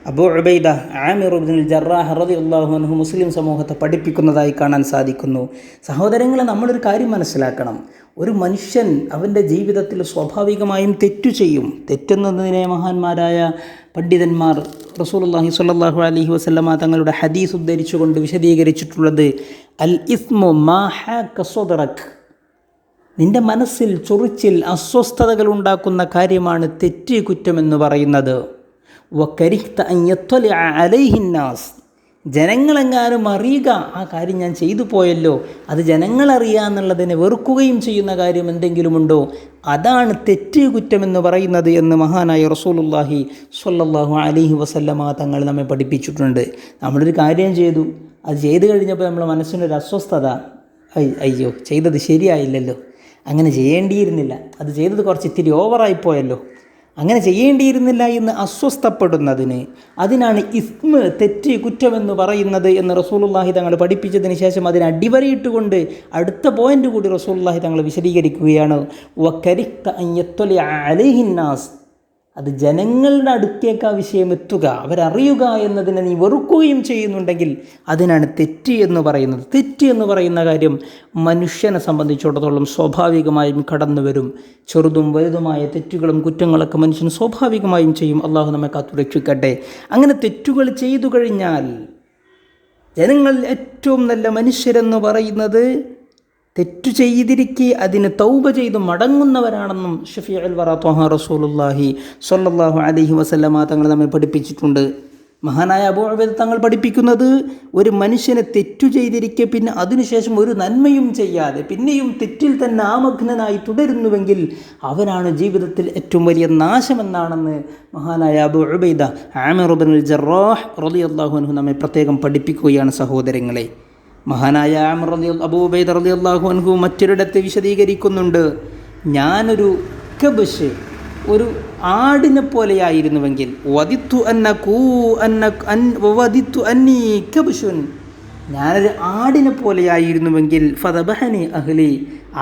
അബൂ ഉബൈദ ആമിർ ഇബ്നുൽ ജറാഹ് റളിയല്ലാഹു അൻഹു മുസ്ലിം സമൂഹത്തെ പഠിപ്പിക്കുന്നതായി കാണാൻ സാധിക്കുന്നു. സഹോദരങ്ങളെ, നമ്മളൊരു കാര്യം മനസ്സിലാക്കണം. ഒരു മനുഷ്യൻ അവൻ്റെ ജീവിതത്തിൽ സ്വാഭാവികമായും തെറ്റു ചെയ്യും. തെറ്റുന്നതിനെ മഹാന്മാരായ പണ്ഡിതന്മാർ റസൂലുള്ളാഹി സ്വല്ലല്ലാഹു അലൈഹി വസല്ലമ തങ്ങളുടെ ഹദീസ് ഉദ്ധരിച്ചുകൊണ്ട് വിശദീകരിച്ചിട്ടുള്ളത്, അൽ ഇസ്മു മാ ഹാക സദറക്, നിൻ്റെ മനസ്സിൽ ചൊറിച്ചിൽ, അസ്വസ്ഥതകൾ ഉണ്ടാക്കുന്ന കാര്യമാണ് തെറ്റ്, കുറ്റമെന്ന് പറയുന്നത്. വകരിഹ്ത അൻ യത്വലിഅ അലൈഹിന്നാസ്, ജനങ്ങളെങ്ങാനും അറിയുക, ആ കാര്യം ഞാൻ ചെയ്തു പോയല്ലോ, അത് ജനങ്ങളറിയുക എന്നുള്ളതിനെ വെറുക്കുകയും ചെയ്യുന്ന കാര്യം എന്തെങ്കിലുമുണ്ടോ, അതാണ് തെറ്റ്, കുറ്റമെന്ന് പറയുന്നത് എന്ന് മഹാനായ റസൂലുള്ളാഹി സ്വല്ലല്ലാഹു അലൈഹി വസല്ലമ തങ്ങൾ നമ്മെ പഠിപ്പിച്ചിട്ടുണ്ട്. നമ്മളൊരു കാര്യം ചെയ്തു, അത് ചെയ്തു കഴിഞ്ഞപ്പോൾ നമ്മുടെ മനസ്സിനൊരു അസ്വസ്ഥത, അയ്യോ ചെയ്തത് ശരിയായില്ലല്ലോ, അങ്ങനെ ചെയ്യേണ്ടിയിരുന്നില്ല, അത് ചെയ്തത് കുറച്ച് ഇത്തിരി ഓവറായിപ്പോയല്ലോ, അങ്ങനെ ചെയ്യേണ്ടിയിരുന്നില്ല എന്ന് അസ്വസ്ഥപ്പെടുന്നതിന്, അതിനാണ് ഇസ്മ്, തെറ്റ്, കുറ്റമെന്ന് പറയുന്നത് എന്ന് റസൂലുള്ളാഹി തങ്ങൾ പഠിപ്പിച്ചതിന് ശേഷം അതിന് അടിവരയിട്ടുകൊണ്ട് അടുത്ത പോയിൻ്റ് കൂടി റസൂലുള്ളാഹി തങ്ങൾ വിശദീകരിക്കുകയാണ്. വകരിഹ്ത അൻ യത്വലിഅ അലൈഹിന്നാസ്, അത് ജനങ്ങളുടെ അടുത്തേക്ക് ആ വിഷയം എത്തുക, അവരറിയുക എന്നതിനെ നീ വെറുക്കുകയും ചെയ്യുന്നുണ്ടെങ്കിൽ അതിനാണ് തെറ്റ് എന്ന് പറയുന്നത്. തെറ്റ് എന്ന് പറയുന്ന കാര്യം മനുഷ്യനെ സംബന്ധിച്ചിടത്തോളം സ്വാഭാവികമായും കടന്നു വരും. ചെറുതും വലുതുമായ തെറ്റുകളും കുറ്റങ്ങളൊക്കെ മനുഷ്യൻ സ്വാഭാവികമായും ചെയ്യും. അള്ളാഹു നമ്മെ കാത്തു രക്ഷിക്കട്ടെ. അങ്ങനെ തെറ്റുകൾ ചെയ്തു കഴിഞ്ഞാൽ ജനങ്ങളിൽ ഏറ്റവും നല്ല മനുഷ്യരെന്ന് പറയുന്നത് തെറ്റു ചെയ്തിരിക്കെ അതിന് തൗബ ചെയ്ത് മടങ്ങുന്നവരാണെന്നും ഷഫീഉൽ വറ ത്വഹ റസൂലുള്ളാഹി സ്വല്ലല്ലാഹു അലൈഹി വസല്ലമ തങ്ങൾ നമ്മെ പഠിപ്പിച്ചിട്ടുണ്ട്. മഹാനായ അബൂ ഉബൈദ തങ്ങൾ പഠിപ്പിക്കുന്നത്, ഒരു മനുഷ്യനെ തെറ്റു ചെയ്തിരിക്കെ പിന്നെ അതിനുശേഷം ഒരു നന്മയും ചെയ്യാതെ പിന്നെയും തെറ്റിൽ തന്നെ ആമഗ്നനായി തുടരുന്നുവെങ്കിൽ അവനാണ് ജീവിതത്തിൽ ഏറ്റവും വലിയ നാശമെന്നാണെന്ന് മഹാനായ അബൂ ഉബൈദ ആമിർ ഇബ്നുൽ ജറാഹ് റളിയല്ലാഹു അൻഹു നമ്മെ പ്രത്യേകം പഠിപ്പിക്കുകയാണ് സഹോദരങ്ങളെ. മഹാനായ അബൂ ഉബൈദ റളിയല്ലാഹു അൻഹു മറ്റൊരിടത്ത് വിശദീകരിക്കുന്നുണ്ട്, ഞാനൊരു കബ്ശ്, ഒരു ആടിനെ പോലെയായിരുന്നുവെങ്കിൽ, ഞാനൊരു ആടിനെ പോലെയായിരുന്നുവെങ്കിൽ ഫദബഹനി അഹ്ലി,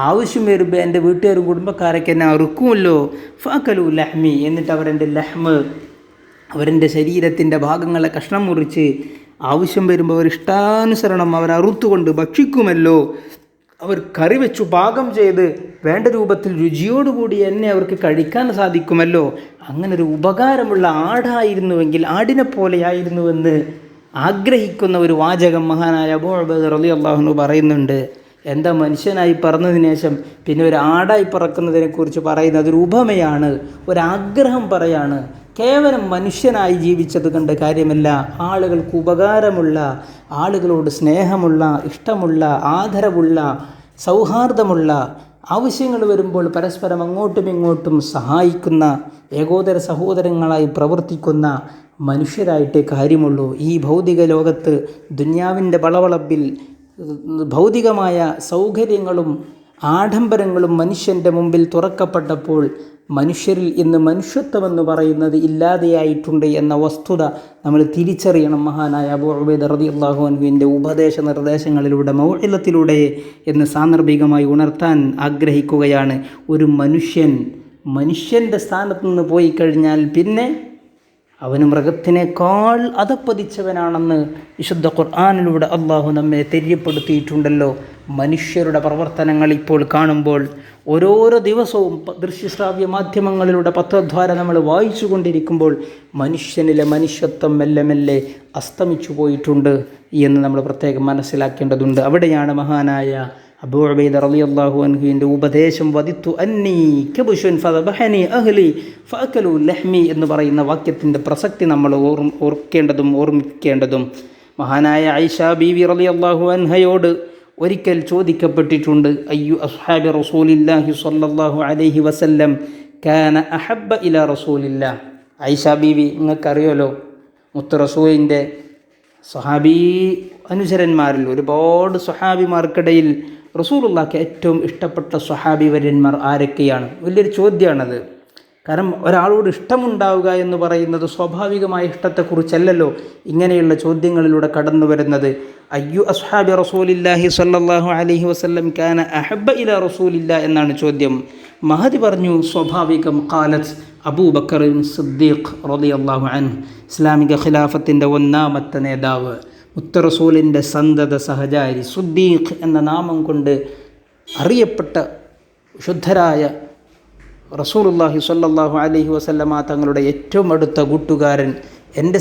ആവശ്യം വരുമ്പോൾ എൻ്റെ വീട്ടുകാരും കുടുംബക്കാരൊക്കെ എന്നെ അറുക്കുമല്ലോ, ഫഅകലു ലഹ്മി, എന്നിട്ട് അവരെൻ്റെ ലഹ്മ്, അവരെൻ്റെ ശരീരത്തിൻ്റെ ഭാഗങ്ങളെ കഷ്ണം മുറിച്ച് ആവശ്യം വരുമ്പോൾ അവർ ഇഷ്ടാനുസരണം അവർ അറുത്തുകൊണ്ട് ഭക്ഷിക്കുമല്ലോ, അവർ കറി വെച്ചു പാകം ചെയ്ത് വേണ്ട രൂപത്തിൽ രുചിയോടുകൂടി എന്നെ അവർക്ക് കഴിക്കാൻ സാധിക്കുമല്ലോ, അങ്ങനൊരു ഉപകാരമുള്ള ആടായിരുന്നുവെങ്കിൽ, ആടിനെ പോലെയായിരുന്നുവെന്ന് ആഗ്രഹിക്കുന്ന ഒരു വാചകം മഹാനായ അബൂ ഉബൈദ റളിയല്ലാഹു അൻഹു പറയുന്നുണ്ട്. എന്താ മനുഷ്യനായി പറന്നതിന് ശേഷം പിന്നെ ഒരു ആടായി പറക്കുന്നതിനെക്കുറിച്ച് പറയുന്നത് അതൊരു ഉപമയാണ്, ഒരാഗ്രഹം പറയാണ്. കേവലം മനുഷ്യനായി ജീവിച്ചത് കണ്ട് കാര്യമല്ല, ആളുകൾക്ക് ഉപകാരമുള്ള, ആളുകളോട് സ്നേഹമുള്ള, ഇഷ്ടമുള്ള, ആദരവുള്ള, സൗഹാർദ്ദമുള്ള, ആവശ്യങ്ങൾ വരുമ്പോൾ പരസ്പരം അങ്ങോട്ടും ഇങ്ങോട്ടും സഹായിക്കുന്ന, ഏകോദര സഹോദരങ്ങളായി പ്രവർത്തിക്കുന്ന മനുഷ്യരായിട്ടേ കാര്യമുള്ളൂ. ഈ ഭൗതിക ലോകത്ത് ദുന്യാവിൻ്റെ വളവളപ്പിൽ ഭൗതികമായ സൗകര്യങ്ങളും ആഡംബരങ്ങളും മനുഷ്യൻ്റെ മുമ്പിൽ തുറക്കപ്പെട്ടപ്പോൾ മനുഷ്യരിൽ ഇന്ന് മനുഷ്യത്വമെന്ന് പറയുന്നത് ഇല്ലാതെയായിട്ടുണ്ട് എന്ന വസ്തുത നമ്മൾ തിരിച്ചറിയണം. മഹാനായ അബൂ ഉബൈദ റളിയല്ലാഹു അൻഹുവിൻ്റെ ഉപദേശ നിർദ്ദേശങ്ങളിലൂടെ, മൗഇലത്തിലൂടെ എന്ന് സാന്ദർഭികമായി ഉണർത്താൻ ആഗ്രഹിക്കുകയാണ്. ഒരു മനുഷ്യൻ്റെ സ്ഥാനത്ത് നിന്ന് പോയി കഴിഞ്ഞാൽ പിന്നെ അവന് മൃഗത്തിനേക്കാൾ അധപ്പതിച്ചവനാണെന്ന് വിശുദ്ധ ഖുർആനിലൂടെ അള്ളാഹു നമ്മെ തെര്യപ്പെടുത്തിയിട്ടുണ്ടല്ലോ. മനുഷ്യരുടെ പ്രവർത്തനങ്ങൾ ഇപ്പോൾ കാണുമ്പോൾ, ഓരോരോ ദിവസവും ദൃശ്യശ്രാവ്യ മാധ്യമങ്ങളിലൂടെ പത്രദ്വാര നമ്മൾ വായിച്ചു കൊണ്ടിരിക്കുമ്പോൾ മനുഷ്യനിലെ മനുഷ്യത്വം മെല്ലെ മെല്ലെ അസ്തമിച്ചു പോയിട്ടുണ്ട് എന്ന് നമ്മൾ പ്രത്യേകം മനസ്സിലാക്കേണ്ടതുണ്ട്. അവിടെയാണ് മഹാനായ അബൂ ഉബൈദ റളിയല്ലാഹു അൻഹുവിൻ്റെ ഉപദേശം വദിത്തു അന്നി കബ്ശുൻ ഫദബഹനി അഹ്ലി ഫഅകലു ലഹ്മി എന്ന് പറയുന്ന വാക്യത്തിൻ്റെ പ്രസക്തി നമ്മൾ ഓർമ്മിക്കേണ്ടതും. മഹാനായ ആയിഷ ബീവി റളിയല്ലാഹു അൻഹയോട് ഒരിക്കൽ ചോദിക്കപ്പെട്ടിട്ടുണ്ട്, അയ്യു അസ്ഹാബി റസൂലില്ലാഹി സ്വല്ലല്ലാഹു അലൈഹി വസല്ലം കാന അഹബ്ബ ഇലാ റസൂലില്ലാ. ആയിഷ ബീവി നിങ്ങൾക്കറിയാലോ, മുത്ത് റസൂലിൻ്റെ സ്വഹാബി അനുചരന്മാരിൽ ഒരുപാട് സ്വഹാബിമാർക്കിടയിൽ റസൂലുള്ളാഹിക്ക് ഏറ്റവും ഇഷ്ടപ്പെട്ട സ്വഹാബി വര്യന്മാർ ആരൊക്കെയാണ്? വലിയൊരു ചോദ്യമാണത്. കാരണം ഒരാളോട് ഇഷ്ടമുണ്ടാവുക എന്ന് പറയുന്നത് സ്വാഭാവികമായ ഇഷ്ടത്തെക്കുറിച്ചല്ലല്ലോ ഇങ്ങനെയുള്ള ചോദ്യങ്ങളിലൂടെ കടന്നു വരുന്നത്. അയ്യു അസ്ഹാബി റസൂലില്ലാഹി സ്വല്ലല്ലാഹു അലൈഹി വസല്ലം കാന അഹബ്ബ ഇലാ റസൂലില്ലാ എന്നാണ് ചോദ്യം. മഹദി പറഞ്ഞു, സ്വാഭാവികം ഖാലത്ത് അബൂബക്കർ സിദ്ദീഖ് റളിയല്ലാഹു അൻഹു, ഇസ്ലാമിക ഖിലാഫത്തിൻ്റെ ഒന്നാമത്തെ നേതാവ്, മുത്ത് റസൂലിൻ്റെ സന്തത സഹചാരി, സിദ്ദീഖ് എന്ന നാമം കൊണ്ട് അറിയപ്പെട്ട ശുദ്ധരായ റസൂലുള്ളാഹി സ്വല്ലല്ലാഹു അലൈഹി വസല്ലമ തങ്ങളുടെ ഏറ്റവും അടുത്ത കൂട്ടുകാരൻ, എൻ്റെ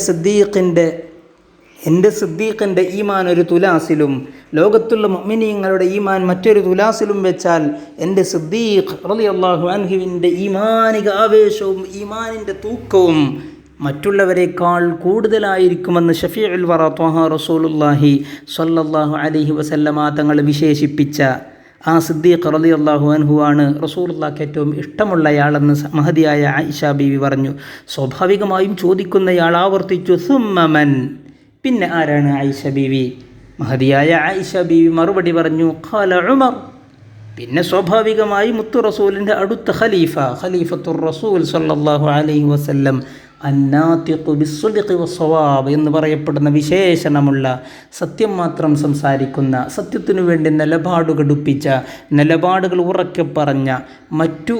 സിദ്ദീഖിൻ്റെ ഈമാൻ ഒരു തുലാസിലും ലോകത്തുള്ള മുഅ്മിനീങ്ങളുടെ ഈമാൻ മറ്റൊരു തുലാസിലും വെച്ചാൽ എൻ്റെ സിദ്ദീഖ് റളിയല്ലാഹു അൻഹുവിൻ്റെ ഈമാനിക ആവേശവും ഈമാനിൻ്റെ തൂക്കവും മറ്റുള്ളവരെക്കാൾ കൂടുതലായിരിക്കുമെന്ന് ഷഫീഉൽ വറ ത്വഹ റസൂലുള്ളാഹി സ്വല്ലല്ലാഹു അലൈഹി വസല്ലമ തങ്ങൾ വിശേഷിപ്പിച്ച ആ സിദ്ദീഖ് റളിയല്ലാഹു അൻഹു ആണ് റസൂലുള്ളാഹിക്ക് ഏറ്റവും ഇഷ്ടമുള്ളയാളെന്ന് മഹദിയായ ആയിഷ ബീവി പറഞ്ഞു. സ്വാഭാവികമായും ചോദിക്കുന്നയാൾ ആവർത്തിച്ചു, സുമ്മമൻ, പിന്നെ ആരാണ് ആയിഷ ബീവി? മഹദിയായ ആയിഷ ബീവി മറുപടി പറഞ്ഞു, ഖാല ഉമർ, പിന്നെ സ്വാഭാവികമായി മുത്തു റസൂലിൻ്റെ അടുത്ത ഖലീഫത്തുർ റസൂൽ സ്വല്ലല്ലാഹു അലൈഹി വസല്ലം അന്നാതിഖു ബിസ്സുദ്ഖി വസ്സവാബ് എന്ന് പറയപ്പെടുന്ന വിശേഷണമുള്ള, സത്യം മാത്രം സംസാരിക്കുന്ന, സത്യത്തിനു വേണ്ടി നിലപാടുകൾ ഉറക്കെ പറഞ്ഞ, മറ്റു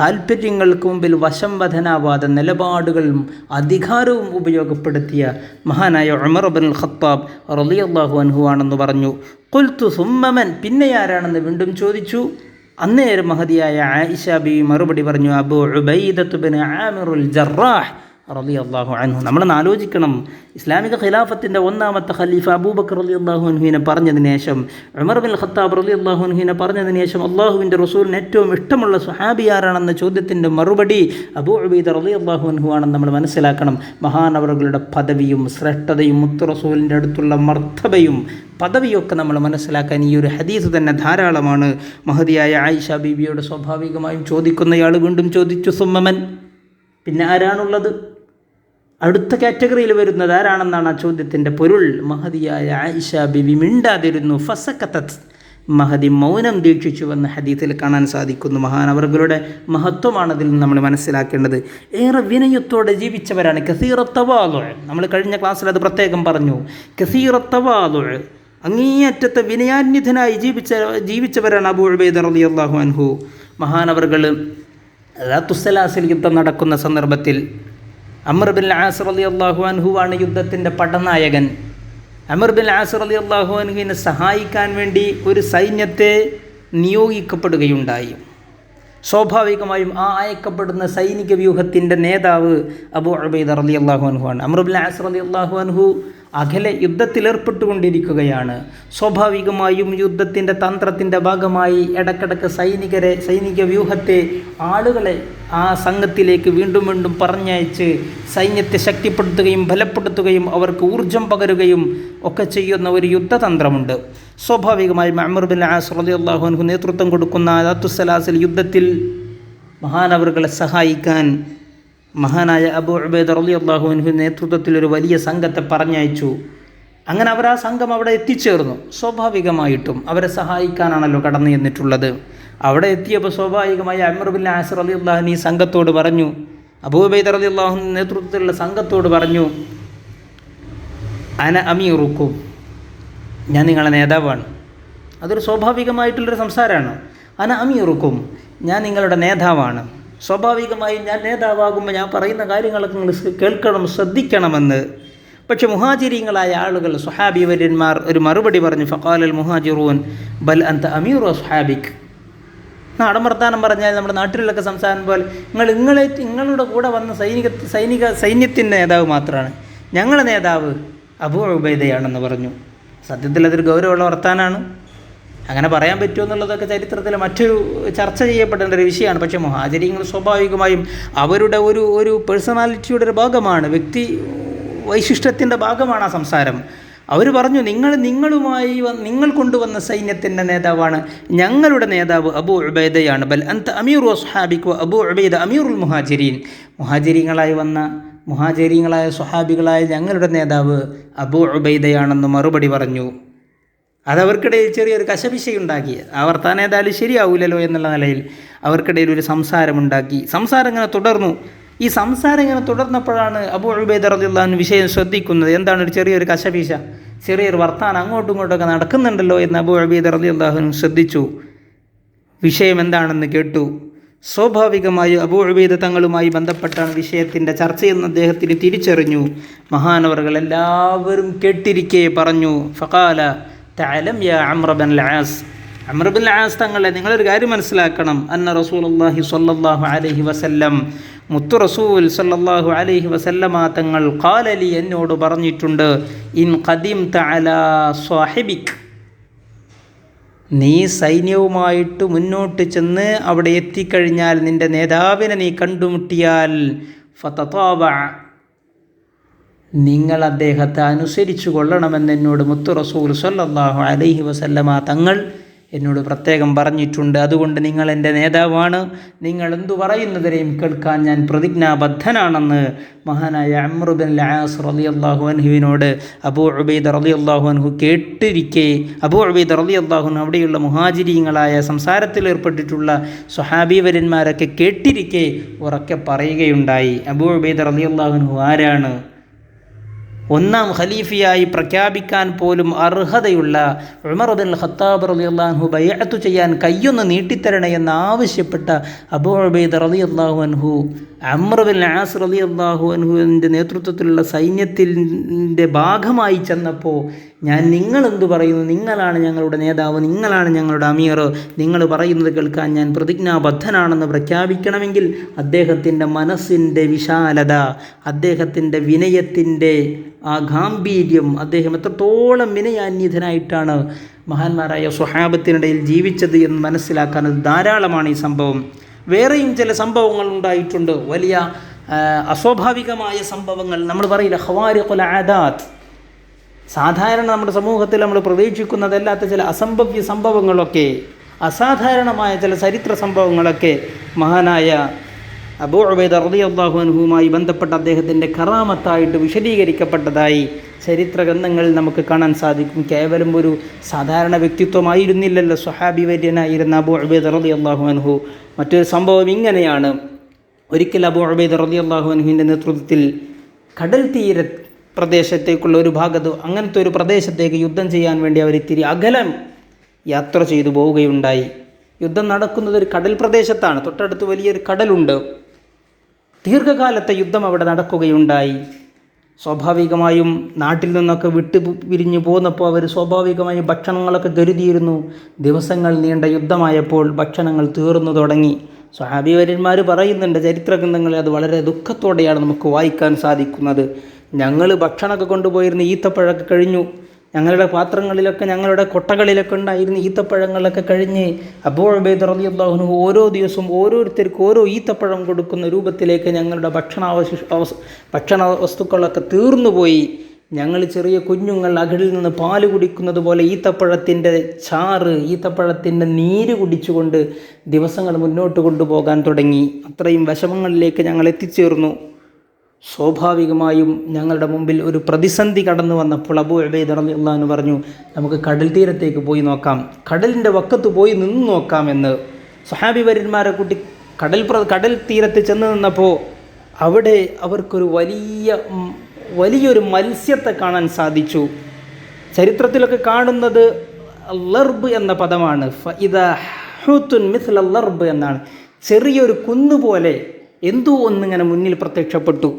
താല്പര്യങ്ങൾക്ക് മുമ്പിൽ വശംവദനാവാതെ നിലപാടുകളും അധികാരവും ഉപയോഗപ്പെടുത്തിയ മഹാനായ ഉമർ ഇബ്നുൽ ഖത്താബ് റളിയല്ലാഹു അൻഹു ആണെന്ന് പറഞ്ഞു. ഖുൽതു സുമ്മമൻ, പിന്നെ ആരാണെന്ന് വീണ്ടും ചോദിച്ചു. അന്നേരം മഹദിയായ ആയിഷ ബീവി മറുപടി പറഞ്ഞു, അബൂ ഉബൈദത്ത് ബിൻ ആമിറുൽ ജറാഹ് റളിയല്ലാഹു അൻഹു. നമ്മളൊന്ന് ആലോചിക്കണം, ഇസ്ലാമിക ഖിലാഫത്തിൻ്റെ ഒന്നാമത്തെ ഖലീഫ അബൂബക്കർ റളിയല്ലാഹു അൻഹുവിനെ പറഞ്ഞതിന് ശേഷം, ഉമർ ബിൻ ഖത്താബ് റളിയല്ലാഹു അൻഹുവിനെ പറഞ്ഞതിന് ശേഷം അള്ളാഹുവിൻ്റെ റസൂലിന് ഏറ്റവും ഇഷ്ടമുള്ള സ്വഹാബി ആരാണെന്ന ചോദ്യത്തിൻ്റെ മറുപടി അബൂ ഉബൈദ റളിയല്ലാഹു അൻഹു ആണെന്ന് നമ്മൾ മനസ്സിലാക്കണം. മഹാനവറുകളുടെ പദവിയും ശ്രേഷ്ഠതയും മുത്തു റസൂലിൻ്റെ അടുത്തുള്ള മർത്തബയും പദവിയൊക്കെ നമ്മൾ മനസ്സിലാക്കാൻ ഈ ഒരു ഹദീസ് തന്നെ ധാരാളമാണ്. മഹദിയായ ആയിഷ ബീബിയോട് സ്വാഭാവികമായും ചോദിക്കുന്നയാൾ വീണ്ടും ചോദിച്ചു, സുമ്മമൻ, പിന്നെ ആരാണുള്ളത്? അടുത്ത കാറ്റഗറിയിൽ വരുന്നത് ആരാണെന്നാണ് ആ ചോദ്യത്തിൻ്റെ പൊരുൾ. മഹദിയായ ആയിഷ ബീബി മിണ്ടാതിരുന്നു. ഫസക്കത്തത്, മഹദി മൗനം ദീക്ഷിച്ചുവെന്ന് ഹദീസിൽ കാണാൻ സാധിക്കുന്നു. മഹാനവറുകളുടെ മഹത്വമാണ് അതിൽ നമ്മൾ മനസ്സിലാക്കേണ്ടത്. ഏറെ വിനയത്തോടെ ജീവിച്ചവരാണ്. കസീറത്തവാദു, നമ്മൾ കഴിഞ്ഞ ക്ലാസ്സിൽ അത് പ്രത്യേകം പറഞ്ഞു. കസീറത്തവാദു, അങ്ങേയറ്റത്തെ വിനയാന്വിതനായി ജീവിച്ചവരാണ് അബൂ ഉബൈദ റളിയല്ലാഹു അൻഹു. മഹാനവറുകൾ ദാത്തുസ്സലാസിൽ യുദ്ധം നടക്കുന്ന സന്ദർഭത്തിൽ അംർ ബിൻ ആസ് റളിയല്ലാഹു അൻഹുവാണ് യുദ്ധത്തിൻ്റെ പടനായകൻ. അംർ ബിൻ ആസ് റളിയല്ലാഹു അൻഹുവിനെ സഹായിക്കാൻ വേണ്ടി ഒരു സൈന്യത്തെ നിയോഗിക്കപ്പെടുകയുണ്ടായി. സ്വാഭാവികമായും ആ അയക്കപ്പെടുന്ന സൈനിക വ്യൂഹത്തിൻ്റെ നേതാവ് അബൂ ഉബൈദ റളിയല്ലാഹു അൻഹുവാണ്. അംർ ബിൻ ആസ് റളിയല്ലാഹു അൻഹു അകലെ യുദ്ധത്തിലേർപ്പെട്ടുകൊണ്ടിരിക്കുകയാണ്. സ്വാഭാവികമായും യുദ്ധത്തിൻ്റെ തന്ത്രത്തിൻ്റെ ഭാഗമായി ഇടക്കിടക്ക് സൈനിക വ്യൂഹത്തെ ആളുകളെ ആ സംഘത്തിലേക്ക് വീണ്ടും വീണ്ടും പറഞ്ഞയച്ച് സൈന്യത്തെ ശക്തിപ്പെടുത്തുകയും ബലപ്പെടുത്തുകയും അവർക്ക് ഊർജം പകരുകയും ഒക്കെ ചെയ്യുന്ന ഒരു യുദ്ധതന്ത്രമുണ്ട്. സ്വാഭാവികമായും അംർ ബിൻ ആസ് റളിയല്ലാഹു അൻഹു നേതൃത്വം കൊടുക്കുന്ന ദാത്തുസ്സലാസിൽ യുദ്ധത്തിൽ മഹാനവറുകളെ സഹായിക്കാൻ മഹാനായ അബൂ ഉബൈദ റളിയല്ലാഹു അൻഹു നേതൃത്വത്തിൽ ഒരു വലിയ സംഘത്തെ പറഞ്ഞയച്ചു. അങ്ങനെ അവർ ആ സംഘം അവിടെ എത്തിച്ചേർന്നു. സ്വാഭാവികമായിട്ടും അവരെ സഹായിക്കാനാണല്ലോ കടന്നു ചെന്നിട്ടുള്ളത്. അവിടെ എത്തിയപ്പോൾ സ്വാഭാവികമായി അംർ ബിൻ ആസ് റളിയല്ലാഹു അൻഹു ഈ സംഘത്തോട് പറഞ്ഞു, അബൂ ഉബൈദ റളിയല്ലാഹു അൻഹു നേതൃത്വത്തിലുള്ള സംഘത്തോട് പറഞ്ഞു, അന അമീറുക്കും, ഞാൻ നിങ്ങളുടെ നേതാവാണ്. അതൊരു സ്വാഭാവികമായിട്ടുള്ളൊരു സംസാരമാണ്. അന അമീറുക്കും, ഞാൻ നിങ്ങളുടെ നേതാവാണ്. സ്വാഭാവികമായും ഞാൻ നേതാവാകുമ്പോൾ ഞാൻ പറയുന്ന കാര്യങ്ങളൊക്കെ നിങ്ങൾ കേൾക്കണം, ശ്രദ്ധിക്കണമെന്ന്. പക്ഷെ മുഹാജിരീങ്ങളായ ആളുകൾ, സ്വഹാബിവര്യന്മാർ ഒരു മറുപടി പറഞ്ഞു. ഫഖാലൽ മുഹാജിറൂൻ ബൽ അന്ത അമീറു സ്വഹാബിക്. നാടൻ വർത്താനം പറഞ്ഞാൽ നമ്മുടെ നാട്ടിലൊക്കെ സംസാരം പോലെ നിങ്ങളുടെ കൂടെ വന്ന സൈന്യത്തിൻ്റെ നേതാവ് മാത്രമാണ്, ഞങ്ങളുടെ നേതാവ് അബൂ ഉബൈദയാണെന്ന് പറഞ്ഞു. സത്യത്തിൽ അതൊരു ഗൗരവമുള്ള വർത്താനാണ്. അങ്ങനെ പറയാൻ പറ്റുമോ എന്നുള്ളതൊക്കെ ചരിത്രത്തിൽ മറ്റൊരു ചർച്ച ചെയ്യപ്പെടേണ്ട ഒരു വിഷയമാണ്. പക്ഷേ മുഹാജിരീങ്ങൾ സ്വാഭാവികമായും അവരുടെ ഒരു പേഴ്സണാലിറ്റിയുടെ ഒരു ഭാഗമാണ്, വ്യക്തി വൈശിഷ്ട്യത്തിൻ്റെ ഭാഗമാണ് ആ സംസാരം. അവർ പറഞ്ഞു, നിങ്ങൾ കൊണ്ടുവന്ന സൈന്യത്തിൻ്റെ നേതാവാണ് ഞങ്ങളുടെ നേതാവ് അബൂ ഉബൈദയാണ്. ബൽ അന്ത അമീറു സ്വഹാബിക് അബൂ ഉബൈദ അമീറുൽ മുഹാജിരീൻ. മുഹാജിരീങ്ങളായ സ്വഹാബികളായ ഞങ്ങളുടെ നേതാവ് അബൂ ഉബൈദയാണെന്ന് മറുപടി പറഞ്ഞു. അതവർക്കിടയിൽ ചെറിയൊരു കശപിശയുണ്ടാക്കി. ആ വർത്താനം ഏതായാലും ശരിയാവില്ലല്ലോ എന്നുള്ള നിലയിൽ അവർക്കിടയിൽ ഒരു സംസാരമുണ്ടാക്കി. സംസാരം ഇങ്ങനെ തുടർന്നു. ഈ സംസാരം ഇങ്ങനെ തുടർന്നപ്പോഴാണ് അബൂ ഉബൈദ റളിയല്ലാഹു അൻഹു വിഷയം ശ്രദ്ധിക്കുന്നത്. എന്താണ് ഒരു ചെറിയൊരു കശപിശ, ചെറിയൊരു വർത്താനം അങ്ങോട്ടും ഇങ്ങോട്ടൊക്കെ നടക്കുന്നുണ്ടല്ലോ എന്ന് അബൂ ഉബൈദ റളിയല്ലാഹു അൻഹു ശ്രദ്ധിച്ചു. വിഷയം എന്താണെന്ന് കേട്ടു. സ്വാഭാവികമായും അബൂ ഉബൈദ തങ്ങളുമായി ബന്ധപ്പെട്ടാണ് വിഷയത്തിൻ്റെ ചർച്ചയെന്ന് അദ്ദേഹത്തിന് തിരിച്ചറിഞ്ഞു. മഹാനവറുകൾ എല്ലാവരും കേട്ടിരിക്കെ പറഞ്ഞു, ഫഖാല തഅലം യാ Amr bin Aas, Amr bin Aas തങ്ങളെ നിങ്ങളൊരു കാര്യം മനസ്സിലാക്കണം. അന്ന റസൂലുള്ളാഹി സ്വല്ലല്ലാഹു അലൈഹി വസല്ലം, മുത്തു റസൂൽ സല്ലല്ലാഹു അലൈഹി വസല്ലമ തങ്ങൾ ഖാലലി, എന്നോട് പറഞ്ഞിട്ടുണ്ട്, ഇൻ ഖദിംത അലാ സ്വാഹിബിക്, നീ സൈന്യവുമായിട്ട് മുന്നോട്ട് ചെന്ന് അവിടെ എത്തിക്കഴിഞ്ഞാൽ നിൻ്റെ നേതാവിനെ നീ കണ്ടുമുട്ടിയാൽ ഫതതാബ, നിങ്ങൾ അദ്ദേഹത്തെ അനുസരിച്ചു കൊള്ളണമെന്ന് എന്നോട് മുത്തു റസൂൽ സല്ലല്ലാഹു അലൈഹി വസല്ലമ തങ്ങൾ എന്നോട് പ്രത്യേകം പറഞ്ഞിട്ടുണ്ട്. അതുകൊണ്ട് നിങ്ങൾ എൻ്റെ നേതാവാണ്, നിങ്ങൾ എന്തു പറയുന്നതിനെയും കേൾക്കാൻ ഞാൻ പ്രതിജ്ഞാബദ്ധനാണെന്ന് മഹാനായ അംർ ബിൻ ആസ് റളിയല്ലാഹു അൻഹുവിനോട് അബൂ ഉബൈദ റളിയല്ലാഹു അൻഹു കേട്ടിരിക്കെ, അബൂ ഉബൈദ റളിയല്ലാഹു അൻഹു അവിടെയുള്ള മുഹാജിരീങ്ങളായ സംസാരത്തിലേർപ്പെട്ടിട്ടുള്ള സ്വഹാബീവര്യന്മാരൊക്കെ കേട്ടിരിക്കെ ഉറക്കെ പറയുകയുണ്ടായി. അബൂ ഉബൈദ റളിയല്ലാഹു അൻഹു ആരാണ്? ഒന്നാം ഖലീഫയായി പ്രഖ്യാപിക്കാൻ പോലും അർഹതയുള്ള ഉമർ ബിൻ ഖത്താബ് റളിയല്ലാഹു അൻഹു ബൈഅത്ത് ചെയ്യാൻ കയ്യൊന്ന് നീട്ടിത്തരണേ എന്ന് ആവശ്യപ്പെട്ട അബൂ ഉബൈദ റളിയല്ലാഹു അൻഹു അംർ ബിൻ ആസ് റളിയല്ലാഹു അൻഹുവിൻ്റെ നേതൃത്വത്തിലുള്ള സൈന്യത്തിൻ്റെ ഭാഗമായി ചെന്നപ്പോൾ ഞാൻ നിങ്ങളെന്തു പറയുന്നു, നിങ്ങളാണ് ഞങ്ങളുടെ നേതാവ്, നിങ്ങളാണ് ഞങ്ങളുടെ അമീർ, നിങ്ങൾ പറയുന്നത് കേൾക്കാൻ ഞാൻ പ്രതിജ്ഞാബദ്ധനാണെന്ന് പ്രഖ്യാപിക്കണമെങ്കിൽ അദ്ദേഹത്തിൻ്റെ മനസ്സിൻ്റെ വിശാലത, അദ്ദേഹത്തിൻ്റെ വിനയത്തിൻ്റെ ആ ഗാംഭീര്യം, അദ്ദേഹം എത്രത്തോളം വിനയാന്വിതനായിട്ടാണ് മഹാന്മാരായ സ്വഹാബത്തിനിടയിൽ ജീവിച്ചത് എന്ന് മനസ്സിലാക്കാൻ ധാരാളമാണ് ഈ സംഭവം. വേറെയും ചില സംഭവങ്ങൾ ഉണ്ടായിട്ടുണ്ട്, വലിയ അസ്വാഭാവികമായ സംഭവങ്ങൾ. നമ്മൾ പറയില്ല ഖവാരിഖുൽ ആദാത്ത്, സാധാരണ നമ്മുടെ സമൂഹത്തിൽ നമ്മൾ പ്രതീക്ഷിക്കുന്നതല്ലാത്ത ചില അസംഭവ്യ സംഭവങ്ങളൊക്കെ, അസാധാരണമായ ചില ചരിത്ര സംഭവങ്ങളൊക്കെ മഹാനായ അബൂ ഉബൈദ റളിയല്ലാഹു അൻഹുവുമായി ബന്ധപ്പെട്ട അദ്ദേഹത്തിൻ്റെ കറാമത്തായിട്ട് വിശദീകരിക്കപ്പെട്ടതായി ചരിത്ര ഗ്രന്ഥങ്ങളിൽ നമുക്ക് കാണാൻ സാധിക്കും. കേവലം ഒരു സാധാരണ വ്യക്തിത്വമായിരുന്നില്ലല്ലോ സ്വഹാബി വര്യനായിരുന്ന അബൂ ഉബൈദ റളിയല്ലാഹു അൻഹു. മറ്റൊരു സംഭവം ഇങ്ങനെയാണ്. ഒരിക്കൽ അബൂ ഉബൈദ റളിയല്ലാഹു അൻഹുവിൻ്റെ നേതൃത്വത്തിൽ കടൽ തീര പ്രദേശത്തേക്കുള്ള ഒരു ഭാഗത്ത്, അങ്ങനത്തെ ഒരു പ്രദേശത്തേക്ക് യുദ്ധം ചെയ്യാൻ വേണ്ടി അവർ ഇത്തിരി അകലം യാത്ര ചെയ്തു പോവുകയുണ്ടായി. യുദ്ധം നടക്കുന്നത് ഒരു കടൽ പ്രദേശത്താണ്, തൊട്ടടുത്ത് വലിയൊരു കടലുണ്ട്. ദീർഘകാലത്തെ യുദ്ധം അവിടെ നടക്കുകയുണ്ടായി. സ്വാഭാവികമായും നാട്ടിൽ നിന്നൊക്കെ വിരിഞ്ഞു പോന്നപ്പോൾ അവർ സ്വാഭാവികമായും ഭക്ഷണങ്ങളൊക്കെ കരുതിയിരുന്നു. ദിവസങ്ങൾ നീണ്ട യുദ്ധമായപ്പോൾ ഭക്ഷണങ്ങൾ തീർന്നു തുടങ്ങി. സ്വഹാബിവര്യന്മാർ പറയുന്നുണ്ട്, ചരിത്ര ഗ്രന്ഥങ്ങളിൽ അത് വളരെ ദുഃഖത്തോടെയാണ് നമുക്ക് വായിക്കാൻ സാധിക്കുന്നത്. ഞങ്ങൾ ഭക്ഷണമൊക്കെ കൊണ്ടുപോയിരുന്ന ഈത്തപ്പഴമൊക്കെ കഴിഞ്ഞു, ഞങ്ങളുടെ പാത്രങ്ങളിലൊക്കെ ഞങ്ങളുടെ കൊട്ടകളിലൊക്കെ ഉണ്ടായിരുന്ന ഈത്തപ്പഴങ്ങളൊക്കെ കഴിഞ്ഞ് അബൂ ഉബൈദ റളിയല്ലാഹു അൻഹു ഓരോ ദിവസവും ഓരോരുത്തർക്ക് ഓരോ ഈത്തപ്പഴം കൊടുക്കുന്ന രൂപത്തിലേക്ക് ഞങ്ങളുടെ ഭക്ഷണ വസ്തുക്കളൊക്കെ തീർന്നുപോയി. ഞങ്ങൾ ചെറിയ കുഞ്ഞുങ്ങൾ അകലിൽ നിന്ന് പാല് കുടിക്കുന്നത് പോലെ ഈത്തപ്പഴത്തിൻ്റെ ചാറ്, ഈത്തപ്പഴത്തിൻ്റെ നീര് കുടിച്ചുകൊണ്ട് ദിവസങ്ങൾ മുന്നോട്ട് കൊണ്ടുപോകാൻ തുടങ്ങി. അത്രയും വിഷമങ്ങളിലേക്ക് ഞങ്ങൾ എത്തിച്ചേർന്നു. സ്വാഭാവികമായും ഞങ്ങളുടെ മുമ്പിൽ ഒരു പ്രതിസന്ധി കടന്നു വന്നപ്പോൾ അബൂ ഉബൈദ റളിയല്ലാഹു അൻഹു പറഞ്ഞു, നമുക്ക് കടൽ തീരത്തേക്ക് പോയി നോക്കാം, കടലിൻ്റെ വക്കത്ത് പോയി നിന്ന് നോക്കാമെന്ന്. സ്വഹാബി വര്യന്മാരെ കൂട്ടി കടൽ തീരത്ത് ചെന്ന് നിന്നപ്പോൾ അവിടെ അവർക്കൊരു വലിയൊരു മത്സ്യത്തെ കാണാൻ സാധിച്ചു. ചരിത്രത്തിലൊക്കെ കാണുന്നത് ലർബ് എന്ന പദമാണ്. ഫഇദാ ഹൂത്തുൻ മിസ്ല ലർബ് എന്നാണ്. ചെറിയൊരു കുന്നുപോലെ എന്തോ ഒന്നിങ്ങനെ മുന്നിൽ പ്രത്യക്ഷപ്പെട്ടു.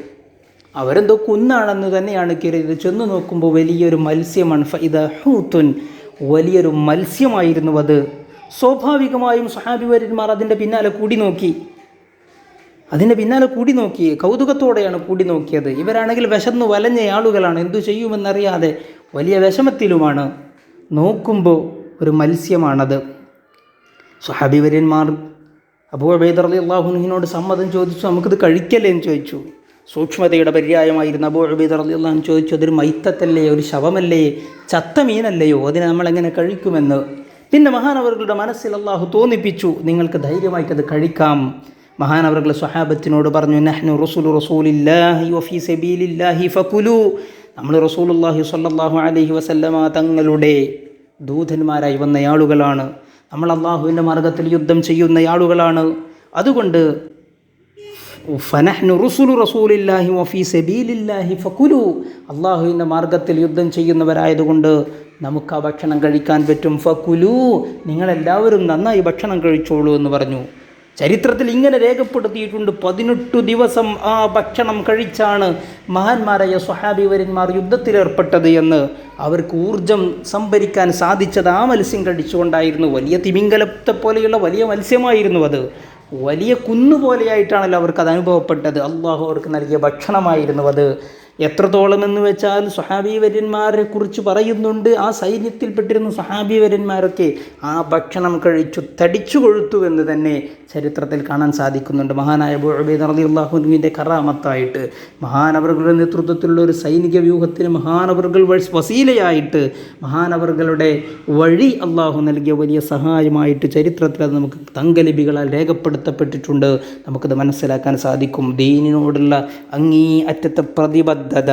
അവരെന്തോ കുന്നാണെന്ന് തന്നെയാണ് കരുതിയത്. ചെന്ന് നോക്കുമ്പോൾ വലിയൊരു മത്സ്യമാണ്. ഫഇദാ ഹൂത്തുൻ, വലിയൊരു മത്സ്യമായിരുന്നു അത്. സ്വാഭാവികമായും സ്വഹാബിവര്യന്മാർ അതിൻ്റെ പിന്നാലെ കൂടി നോക്കി, കൗതുകത്തോടെയാണ് കൂടി നോക്കിയത്. ഇവരാണെങ്കിൽ വിശന്നു വലഞ്ഞ ആളുകളാണ്, എന്തു ചെയ്യുമെന്നറിയാതെ വലിയ വിഷമത്തിലുമാണ്. നോക്കുമ്പോൾ ഒരു മത്സ്യമാണത്. സ്വഹാബിവര്യന്മാർ അബൂ ഉബൈദ റളിയല്ലാഹു അൻഹുവിനോട് സമ്മതം ചോദിച്ചു, നമുക്കിത് കഴിക്കല്ലേ എന്ന് ചോദിച്ചു. സൂക്ഷ്മതയുടെ പര്യായമായിരുന്ന അബൂ ഉബൈദ റളിയല്ലാഹു അൻഹു ചോദിച്ചു, അതൊരു മൈത്തത്തല്ലേ, ഒരു ശവമല്ലേ, ചത്ത മീനല്ലയോ, അതിനെ നമ്മളെങ്ങനെ കഴിക്കുമെന്ന്. പിന്നെ മഹാനവറുകളുടെ മനസ്സിൽ അള്ളാഹു തോന്നിപ്പിച്ചു, നിങ്ങൾക്ക് ധൈര്യമായിട്ടത് കഴിക്കാം. മഹാനവറുകൾ സ്വഹാബത്തിനോട് പറഞ്ഞു, നഹ്നു റസൂലില്ലാഹി വഫീ സബീലില്ലാഹി ഫകുലു, നമ്മൾ റസൂലുള്ളാഹി സ്വല്ലല്ലാഹു അലൈഹി വസല്ലമ തങ്ങളുടെ ദൂതന്മാരായി വന്ന ആളുകളാണ്, നമ്മൾ അള്ളാഹുവിൻ്റെ മാർഗത്തിൽ യുദ്ധം ചെയ്യുന്ന ആളുകളാണ്. അതുകൊണ്ട് ഫനഹ്നു റസൂലില്ലാഹി വഫീ സബീലില്ലാഹി ഫകുലു, അള്ളാഹുവിൻ്റെ മാർഗത്തിൽ യുദ്ധം ചെയ്യുന്നവരായതുകൊണ്ട് നമുക്ക് ആ ഭക്ഷണം കഴിക്കാൻ പറ്റും. ഫകുലു, നിങ്ങളെല്ലാവരും നന്നായി ഭക്ഷണം കഴിച്ചോളൂ എന്ന് പറഞ്ഞു. ചരിത്രത്തിൽ ഇങ്ങനെ രേഖപ്പെടുത്തിയിട്ടുണ്ട്, 18 ദിവസം ആ ഭക്ഷണം കഴിച്ചാണ് മഹാന്മാരായ സ്വഹാബിവര്യന്മാർ യുദ്ധത്തിലേർപ്പെട്ടത് എന്ന്. അവർക്ക് ഊർജം സംഭരിക്കാൻ സാധിച്ചത് ആ മത്സ്യം കഴിച്ചുകൊണ്ടായിരുന്നു. വലിയ തിമിംഗലത്തെ പോലെയുള്ള വലിയ മത്സ്യമായിരുന്നു അത്. വലിയ കുന്നുപോലെയായിട്ടാണല്ലോ അവർക്കത് അനുഭവപ്പെട്ടത്. അള്ളാഹു അവർക്ക് നൽകിയ ഭക്ഷണമായിരുന്നു അത്. എത്രത്തോളം എന്ന് വെച്ചാൽ സ്വഹാബിവര്യന്മാരെ കുറിച്ച് പറയുന്നുണ്ട്, ആ സൈന്യത്തിൽപ്പെട്ടിരുന്ന സ്വഹാബിവര്യന്മാരൊക്കെ ആ ഭക്ഷണം കഴിച്ചു തടിച്ചു കൊഴുത്തു എന്ന് തന്നെ ചരിത്രത്തിൽ കാണാൻ സാധിക്കുന്നുണ്ട്. മഹാനായ അബൂ ഉബൈദ റളിയല്ലാഹു അൻഹുവിൻ്റെ കറാമത്തായിട്ട് മഹാനവറുകളുടെ നേതൃത്വത്തിലുള്ള ഒരു സൈനിക വ്യൂഹത്തിന് മഹാനവറുകൾ വസീലയായിട്ട് മഹാനവറുകളുടെ വഴി അള്ളാഹു നൽകിയ വലിയ സഹായമായിട്ട് ചരിത്രത്തിൽ അത് നമുക്ക് തങ്കലിപികളാൽ രേഖപ്പെടുത്തപ്പെട്ടിട്ടുണ്ട്. നമുക്കത് മനസ്സിലാക്കാൻ സാധിക്കും. ദീനിനോടുള്ള അങ്ങേ അറ്റത്തെ പ്രതിബദ്ധത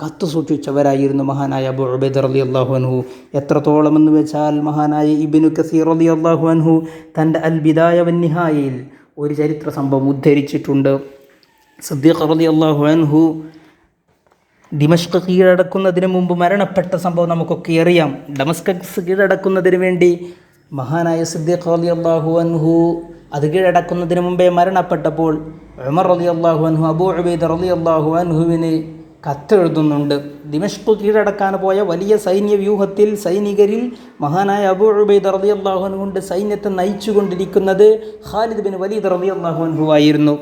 കാത്തു സൂക്ഷിച്ചവരായിരുന്നു മഹാനായ അബൂ ഉബൈദ റളിയല്ലാഹു അൻഹു. എത്രത്തോളം എന്ന് വെച്ചാൽ മഹാനായ ഇബ്നു കസീർ റളിയല്ലാഹു അൻഹു തൻ്റെ അൽ ബിദായ വന്നിഹായയിൽ ഒരു ചരിത്ര സംഭവം ഉദ്ധരിച്ചിട്ടുണ്ട്. സിദ്ദീഖ് റളിയല്ലാഹു അൻഹു ദിമഷ്ക് കീഴടക്കുന്നതിന് മുമ്പ് മരണപ്പെട്ട സംഭവം നമുക്കൊക്കെ അറിയാം. ഡമസ്കസ് കീഴടക്കുന്നതിന് വേണ്ടി മഹാനായ സിദ്ദീഖ് റളിയല്ലാഹു അൻഹു അത് കീഴടക്കുന്നതിന് മുമ്പേ മരണപ്പെട്ടപ്പോൾ ഉമർ റളിയല്ലാഹു അൻഹു അബൂ ഉബൈദ റളിയല്ലാഹു അൻഹുവിന് കത്തെഴുതുന്നുണ്ട്. ദിമഷ്ക് കീഴടക്കാൻ പോയ വലിയ സൈന്യ വ്യൂഹത്തിൽ സൈനികരിൽ മഹാനായ അബൂ ഉബൈദ റളിയല്ലാഹു അൻഹു കൊണ്ട് സൈന്യത്തെ നയിച്ചുകൊണ്ടിരിക്കുന്നത് ഖാലിദ് ബിൻ വലീദ് റളിയല്ലാഹു അൻഹു ആയിരുന്നു.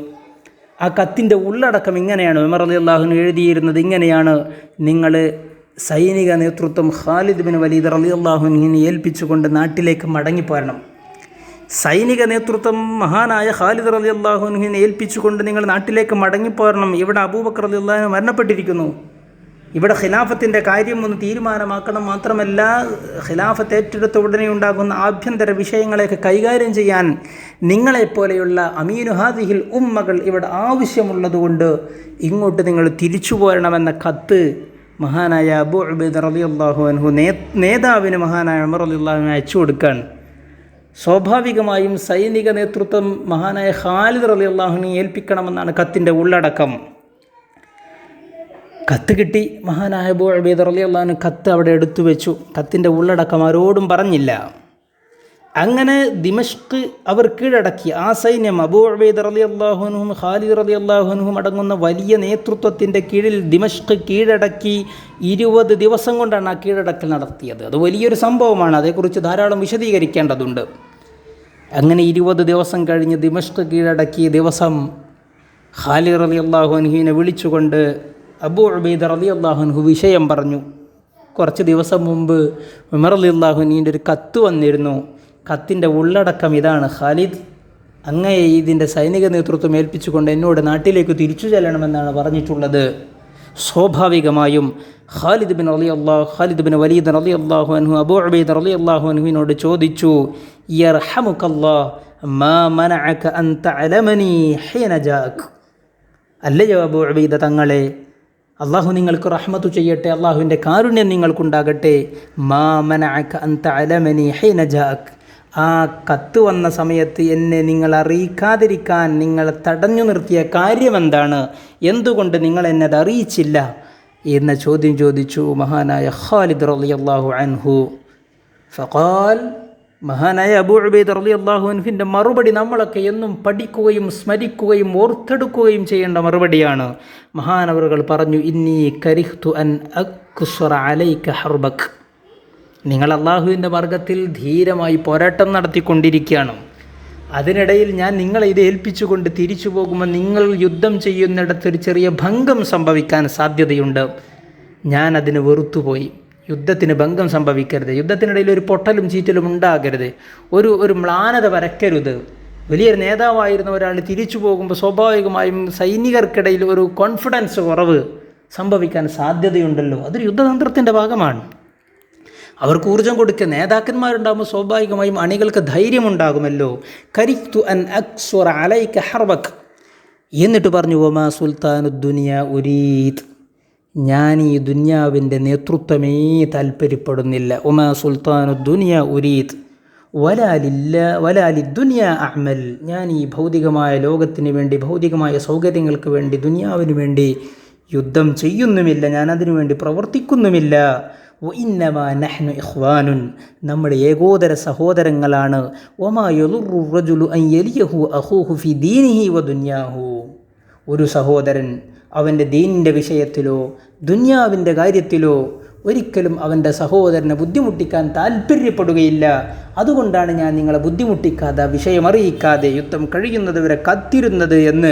ആ കത്തിൻ്റെ ഉള്ളടക്കം ഇങ്ങനെയാണ്. ഉമർ റളിയല്ലാഹു അൻഹു എഴുതിയിരുന്നത് ഇങ്ങനെയാണ്: നിങ്ങൾ സൈനിക നേതൃത്വം ഖാലിദ് ബിൻ വലീദ് റളിയല്ലാഹു അൻഹുവിനെ ഏൽപ്പിച്ചുകൊണ്ട് നാട്ടിലേക്ക് മടങ്ങിപ്പോരണം. സൈനിക നേതൃത്വം മഹാനായ ഖാലിദ് റളിയല്ലാഹു അൻഹുവിനെ ഏൽപ്പിച്ചുകൊണ്ട് നിങ്ങൾ നാട്ടിലേക്ക് മടങ്ങിപ്പോരണം. ഇവിടെ അബൂബക്കർ റളിയല്ലാഹു അൻഹു മരണപ്പെട്ടിരിക്കുന്നു. ഇവിടെ ഖിലാഫത്തിൻ്റെ കാര്യം ഒന്ന് തീരുമാനമാക്കണം. മാത്രമല്ല ഖിലാഫത്ത് ഏറ്റെടുത്ത ഉടനെ ഉണ്ടാകുന്ന ആഭ്യന്തര വിഷയങ്ങളെയൊക്കെ കൈകാര്യം ചെയ്യാൻ നിങ്ങളെപ്പോലെയുള്ള അമീനു ഹാദിഹിൽ ഉമ്മകൾ ഇവിടെ ആവശ്യമുള്ളതുകൊണ്ട് ഇങ്ങോട്ട് നിങ്ങൾ തിരിച്ചു പോരണമെന്ന കത്ത് മഹാനായ അബൂ ഉബൈദ റളിയല്ലാഹു അൻഹു നേതാവിന് മഹാനായ ഉമർ റളിയല്ലാഹു അൻഹു അയച്ചു കൊടുക്കാൻ. സ്വാഭാവികമായും സൈനിക നേതൃത്വം മഹാനായ ഖാലിദ് റളിയല്ലാഹു അൻഹുവിനെ ഏൽപ്പിക്കണമെന്നാണ് കത്തിൻ്റെ ഉള്ളടക്കം. കത്ത് കിട്ടി. മഹാനായ അബൂ ഉബൈദ റളിയല്ലാഹു അൻഹു കത്ത് അവിടെ എടുത്തു വെച്ചു. കത്തിൻ്റെ ഉള്ളടക്കം ആരോടും പറഞ്ഞില്ല. അങ്ങനെ ദിമഷ്ക് അവർ കീഴടക്കി. ആ സൈന്യം അബൂ ഉബൈദ റളിയല്ലാഹു അൻഹും ഖാലിദ് റളിയല്ലാഹു അൻഹും അടങ്ങുന്ന വലിയ നേതൃത്വത്തിൻ്റെ കീഴിൽ ദിമഷ്ക് കീഴടക്കി. 20 ദിവസം കൊണ്ടാണ് ആ കീഴടക്കൽ നടത്തിയത്. അത് വലിയൊരു സംഭവമാണ്. അതേക്കുറിച്ച് ധാരാളം വിശദീകരിക്കേണ്ടതുണ്ട്. അങ്ങനെ 20 ദിവസം കഴിഞ്ഞ് ദിമഷ്ക് കീഴടക്കി ദിവസം ഖാലിദ് റളിയല്ലാഹു അൻഹുവിനെ വിളിച്ചുകൊണ്ട് അബൂ ഉബൈദ റളിയല്ലാഹു അൻഹു വിഷയം പറഞ്ഞു. കുറച്ച് ദിവസം മുമ്പ് ഉമർ റളിയല്ലാഹു അൻഹുവിൻ്റെ ഒരു കത്ത് വന്നിരുന്നു. കത്തിൻ്റെ ഉള്ളടക്കം ഇതാണ്: ഖാലിദ്, അങ്ങയെ ഇതിൻ്റെ സൈനിക നേതൃത്വം ഏൽപ്പിച്ചുകൊണ്ട് എന്നോട് നാട്ടിലേക്ക് തിരിച്ചു ചെല്ലണമെന്നാണ് പറഞ്ഞിട്ടുള്ളത്. സ്വാഭാവികമായും ഖാലിദ് ബിൻ വലീദ് റളിയല്ലാഹു അൻഹു അബൂ ഉബൈദ റളിയല്ലാഹു അൻഹുവിനോട് ചോദിച്ചു: യർഹമുക്കല്ലാഹ് മാ മനഅക അൻ തഅലമനി ഹീന ജാഅക്. അല്ലയോ അബൂ ഉബൈദ തങ്ങളെ, അള്ളാഹു നിങ്ങൾക്ക് റഹ്മത്ത് ചെയ്യട്ടെ, അള്ളാഹുവിൻ്റെ കാരുണ്യം നിങ്ങൾക്കുണ്ടാകട്ടെ. മാ മനഅക അൻ തഅലമനി ഹീന ജാഅക്. ആ കത്ത് വന്ന സമയത്ത് എന്നെ നിങ്ങൾ അറിയിക്കാതിരിക്കാൻ നിങ്ങളെ തടഞ്ഞു നിർത്തിയ കാര്യമെന്താണ്? എന്തുകൊണ്ട് നിങ്ങൾ എന്നെ അത് അറിയിച്ചില്ല എന്ന ചോദ്യം ചോദിച്ചു മഹാനായ ഖാലിദ് റളിയല്ലാഹു അൻഹു. ഫഖാൽ, മഹാനായ അബൂ ഉബൈദ റളിയല്ലാഹു അൻഹുവിൻ്റെ മറുപടി നമ്മളൊക്കെ എന്നും പഠിക്കുകയും സ്മരിക്കുകയും ഓർത്തെടുക്കുകയും ചെയ്യേണ്ട മറുപടിയാണ്. മഹാനവറുകൾ പറഞ്ഞു: ഇന്നി കരിഹ്തു അൻ അക്സുറ അലൈക ഹർബക്. നിങ്ങൾ അള്ളാഹുവിൻ്റെ മാർഗത്തിൽ ധീരമായി പോരാട്ടം നടത്തിക്കൊണ്ടിരിക്കുകയാണ്. അതിനിടയിൽ ഞാൻ നിങ്ങളെ ഇത് ഏൽപ്പിച്ചുകൊണ്ട് തിരിച്ചു പോകുമ്പോൾ നിങ്ങൾ യുദ്ധം ചെയ്യുന്നിടത്തൊരു ചെറിയ ഭംഗം സംഭവിക്കാൻ സാധ്യതയുണ്ട്. ഞാൻ അതിന് വെറുത്തുപോയി. യുദ്ധത്തിന് ഭംഗം സംഭവിക്കരുത്. യുദ്ധത്തിനിടയിൽ ഒരു പൊട്ടലും ചീറ്റലും ഉണ്ടാകരുത്. ഒരു മ്ലാനത വരക്കരുത്. വലിയൊരു നേതാവായിരുന്ന ഒരാൾ തിരിച്ചു പോകുമ്പോൾ സ്വാഭാവികമായും സൈനികർക്കിടയിൽ ഒരു കോൺഫിഡൻസ് കുറവ് സംഭവിക്കാൻ സാധ്യതയുണ്ടല്ലോ. അതൊരു യുദ്ധതന്ത്രത്തിൻ്റെ ഭാഗമാണ്. അവർക്ക് ഊർജ്ജം കൊടുക്കുക. നേതാക്കന്മാരുണ്ടാകുമ്പോൾ സ്വാഭാവികമായും അണികൾക്ക് ധൈര്യമുണ്ടാകുമല്ലോ. കരിഹ്തു അൻ അക്സുറ അലൈക ഹർബക്. എന്നിട്ട് പറഞ്ഞു: വമാ സുൽത്താനു ദുനിയ ഉരീദ്. ഞാൻ ഈ ദുനിയാവിൻ്റെ നേതൃത്വമേ താല്പര്യപ്പെടുന്നില്ല. വമാ സുൽത്താനു ദുനിയ ഉരീദ് വലാലി ദുനിയ അഅ്മൽ. ഞാൻ ഈ ഭൗതികമായ ലോകത്തിന് വേണ്ടി, ഭൗതികമായ സൗകര്യങ്ങൾക്ക് വേണ്ടി, ദുനിയാവിന് വേണ്ടി യുദ്ധം ചെയ്യുന്നുമില്ല. ഞാൻ അതിനു വേണ്ടി പ്രവർത്തിക്കുന്നുമില്ല. വഇന്നമാ നഹ്നു ഇഖ്വാനുൻ. നമ്മൾ ഏകോദര സഹോദരങ്ങളാണ്. വമാ യദുറു റജുലു അൻ യലിയഹു അഖൂഹു ഫി ദീനിഹി വ ദുനിയാഹു. ഒരു സഹോദരൻ അവൻ്റെ ദീനിൻ്റെ വിഷയത്തിലോ ദുനിയാവിൻ്റെ കാര്യത്തിലോ ഒരിക്കലും അവൻ്റെ സഹോദരനെ ബുദ്ധിമുട്ടിക്കാൻ താല്പര്യപ്പെടുകയില്ല. അതുകൊണ്ടാണ് ഞാൻ നിങ്ങളെ ബുദ്ധിമുട്ടിക്കാതെ, വിഷയമറിയിക്കാതെ യുദ്ധം കഴിയുന്നത് വരെ കാത്തിരുന്നത് എന്ന്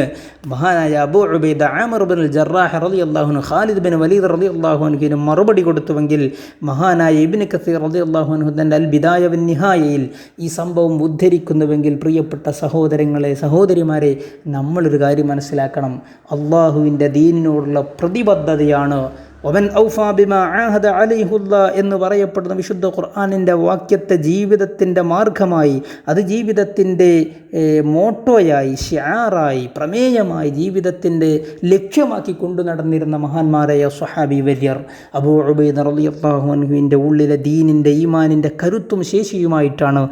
മഹാനായ അബൂ ഉബൈദ ആമിർ ബിൻ ജറാഹ് റളിയല്ലാഹു അൻഹു ഖാലിദ് ബിൻ വലീദ് റളിയല്ലാഹു അൻഹുവിന് മറുപടി കൊടുത്തുവെങ്കിൽ, മഹാനായ ഇബ്നു കസീർ റളിയല്ലാഹു അൻഹു തൻ്റെ അൽ ബിദായ വൻ നിഹായയിൽ ഈ സംഭവം ഉദ്ധരിക്കുന്നുവെങ്കിൽ, പ്രിയപ്പെട്ട സഹോദരങ്ങളെ, സഹോദരിമാരെ, നമ്മളൊരു കാര്യം മനസ്സിലാക്കണം. അള്ളാഹുവിൻ്റെ ദീനിനോടുള്ള പ്രതിബദ്ധതയാണ് ഒമൻ ഔഫാ ബിമാ ആഹദ അലൈഹുല്ലാ എന്ന് പറയപ്പെടുന്ന വിശുദ്ധ ഖുർആനിൻ്റെ വാക്യത്തെ ജീവിതത്തിൻ്റെ മാർഗമായി, അത് ജീവിതത്തിൻ്റെ മോട്ടോയായി, ഷിആറായി, പ്രമേയമായി, ജീവിതത്തിൻ്റെ ലക്ഷ്യമാക്കി കൊണ്ടു നടന്നിരുന്ന മഹാന്മാരായ സ്വഹാബി വര്യർ അബൂ ഉബൈദ റളിയല്ലാഹു അൻഹുവിൻ്റെ ഉള്ളിലെ ദീനിൻ്റെ, ഈമാനിൻ്റെ കരുത്തും ശേഷിയുമായിട്ടാണ്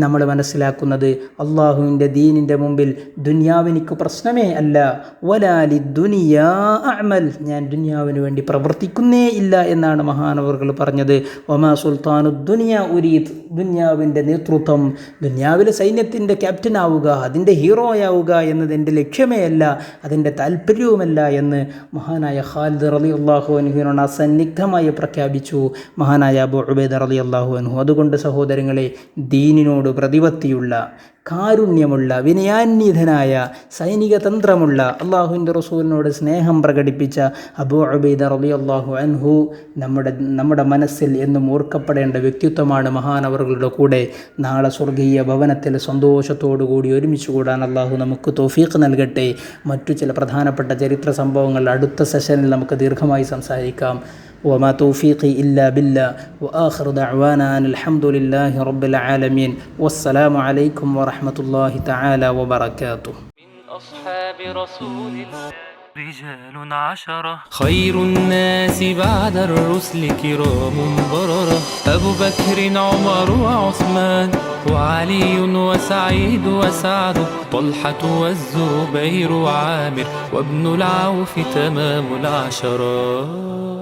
നമ്മൾ മനസ്സിലാക്കുന്നത്. അള്ളാഹുവിൻ്റെ ദീനിൻ്റെ മുമ്പിൽ ദുനിയാവിനിക്ക് പ്രശ്നമേ അല്ല. വലാലി ദുനിയാ അഅ്മൽ. ഞാൻ ദുനിയാവിന് വേണ്ടി പ്രവർത്തിക്കും പ്രവർത്തിക്കുന്നേ ഇല്ല എന്നാണ് മഹാനവറുകൾ പറഞ്ഞത്. ഒമാ സുൽത്താനു ദുനിയ ഉരീദ്, ദുന്യാവിൻ്റെ നേതൃത്വം, ദുന്യാവിലെ സൈന്യത്തിൻ്റെ ക്യാപ്റ്റനാവുക, അതിൻ്റെ ഹീറോയാവുക എന്നതിൻ്റെ ലക്ഷ്യമേ അല്ല, അതിൻ്റെ താല്പര്യവുമല്ല എന്ന് മഹാനായ ഖാലിദ് റളിയല്ലാഹു അൻഹുവിനോട് അസന്നിഗ്ധമായി പ്രഖ്യാപിച്ചു മഹാനായ അബൂ ഉബൈദ റളിയല്ലാഹു അൻഹു. അതുകൊണ്ട് സഹോദരങ്ങളെ, ദീനിനോട് പ്രതിപത്തിയുള്ള, കാരുണ്യമുള്ള, വിനയാന്വിതനായ, സൈനിക തന്ത്രമുള്ള, അള്ളാഹുവിൻ്റെ റസൂലിനോട് സ്നേഹം പ്രകടിപ്പിച്ച അബൂ ഉബൈദ റളിയല്ലാഹു അൻഹു നമ്മുടെ മനസ്സിൽ എന്നും ഓർക്കപ്പെടേണ്ട വ്യക്തിത്വമാണ്. മഹാനവറുകളുടെ കൂടെ നാളെ സ്വർഗീയ ഭവനത്തിൽ സന്തോഷത്തോടു കൂടി ഒരുമിച്ച് കൂടാൻ അള്ളാഹു നമുക്ക് തൗഫീഖ് നൽകട്ടെ. മറ്റു ചില പ്രധാനപ്പെട്ട ചരിത്ര സംഭവങ്ങൾ അടുത്ത സെഷനിൽ നമുക്ക് ദീർഘമായി സംസാരിക്കാം. وما توفيقي إلا بالله وآخر دعوانا أن الحمد لله رب العالمين والسلام عليكم ورحمة الله تعالى وبركاته. من أصحاب رسول الله رجال عشرة خير الناس بعد الرسل كرام بررة أبو بكر عمر وعثمان وعلي وسعيد وسعد طلحة والزبير وعامر وابن العوف تمام العشرة.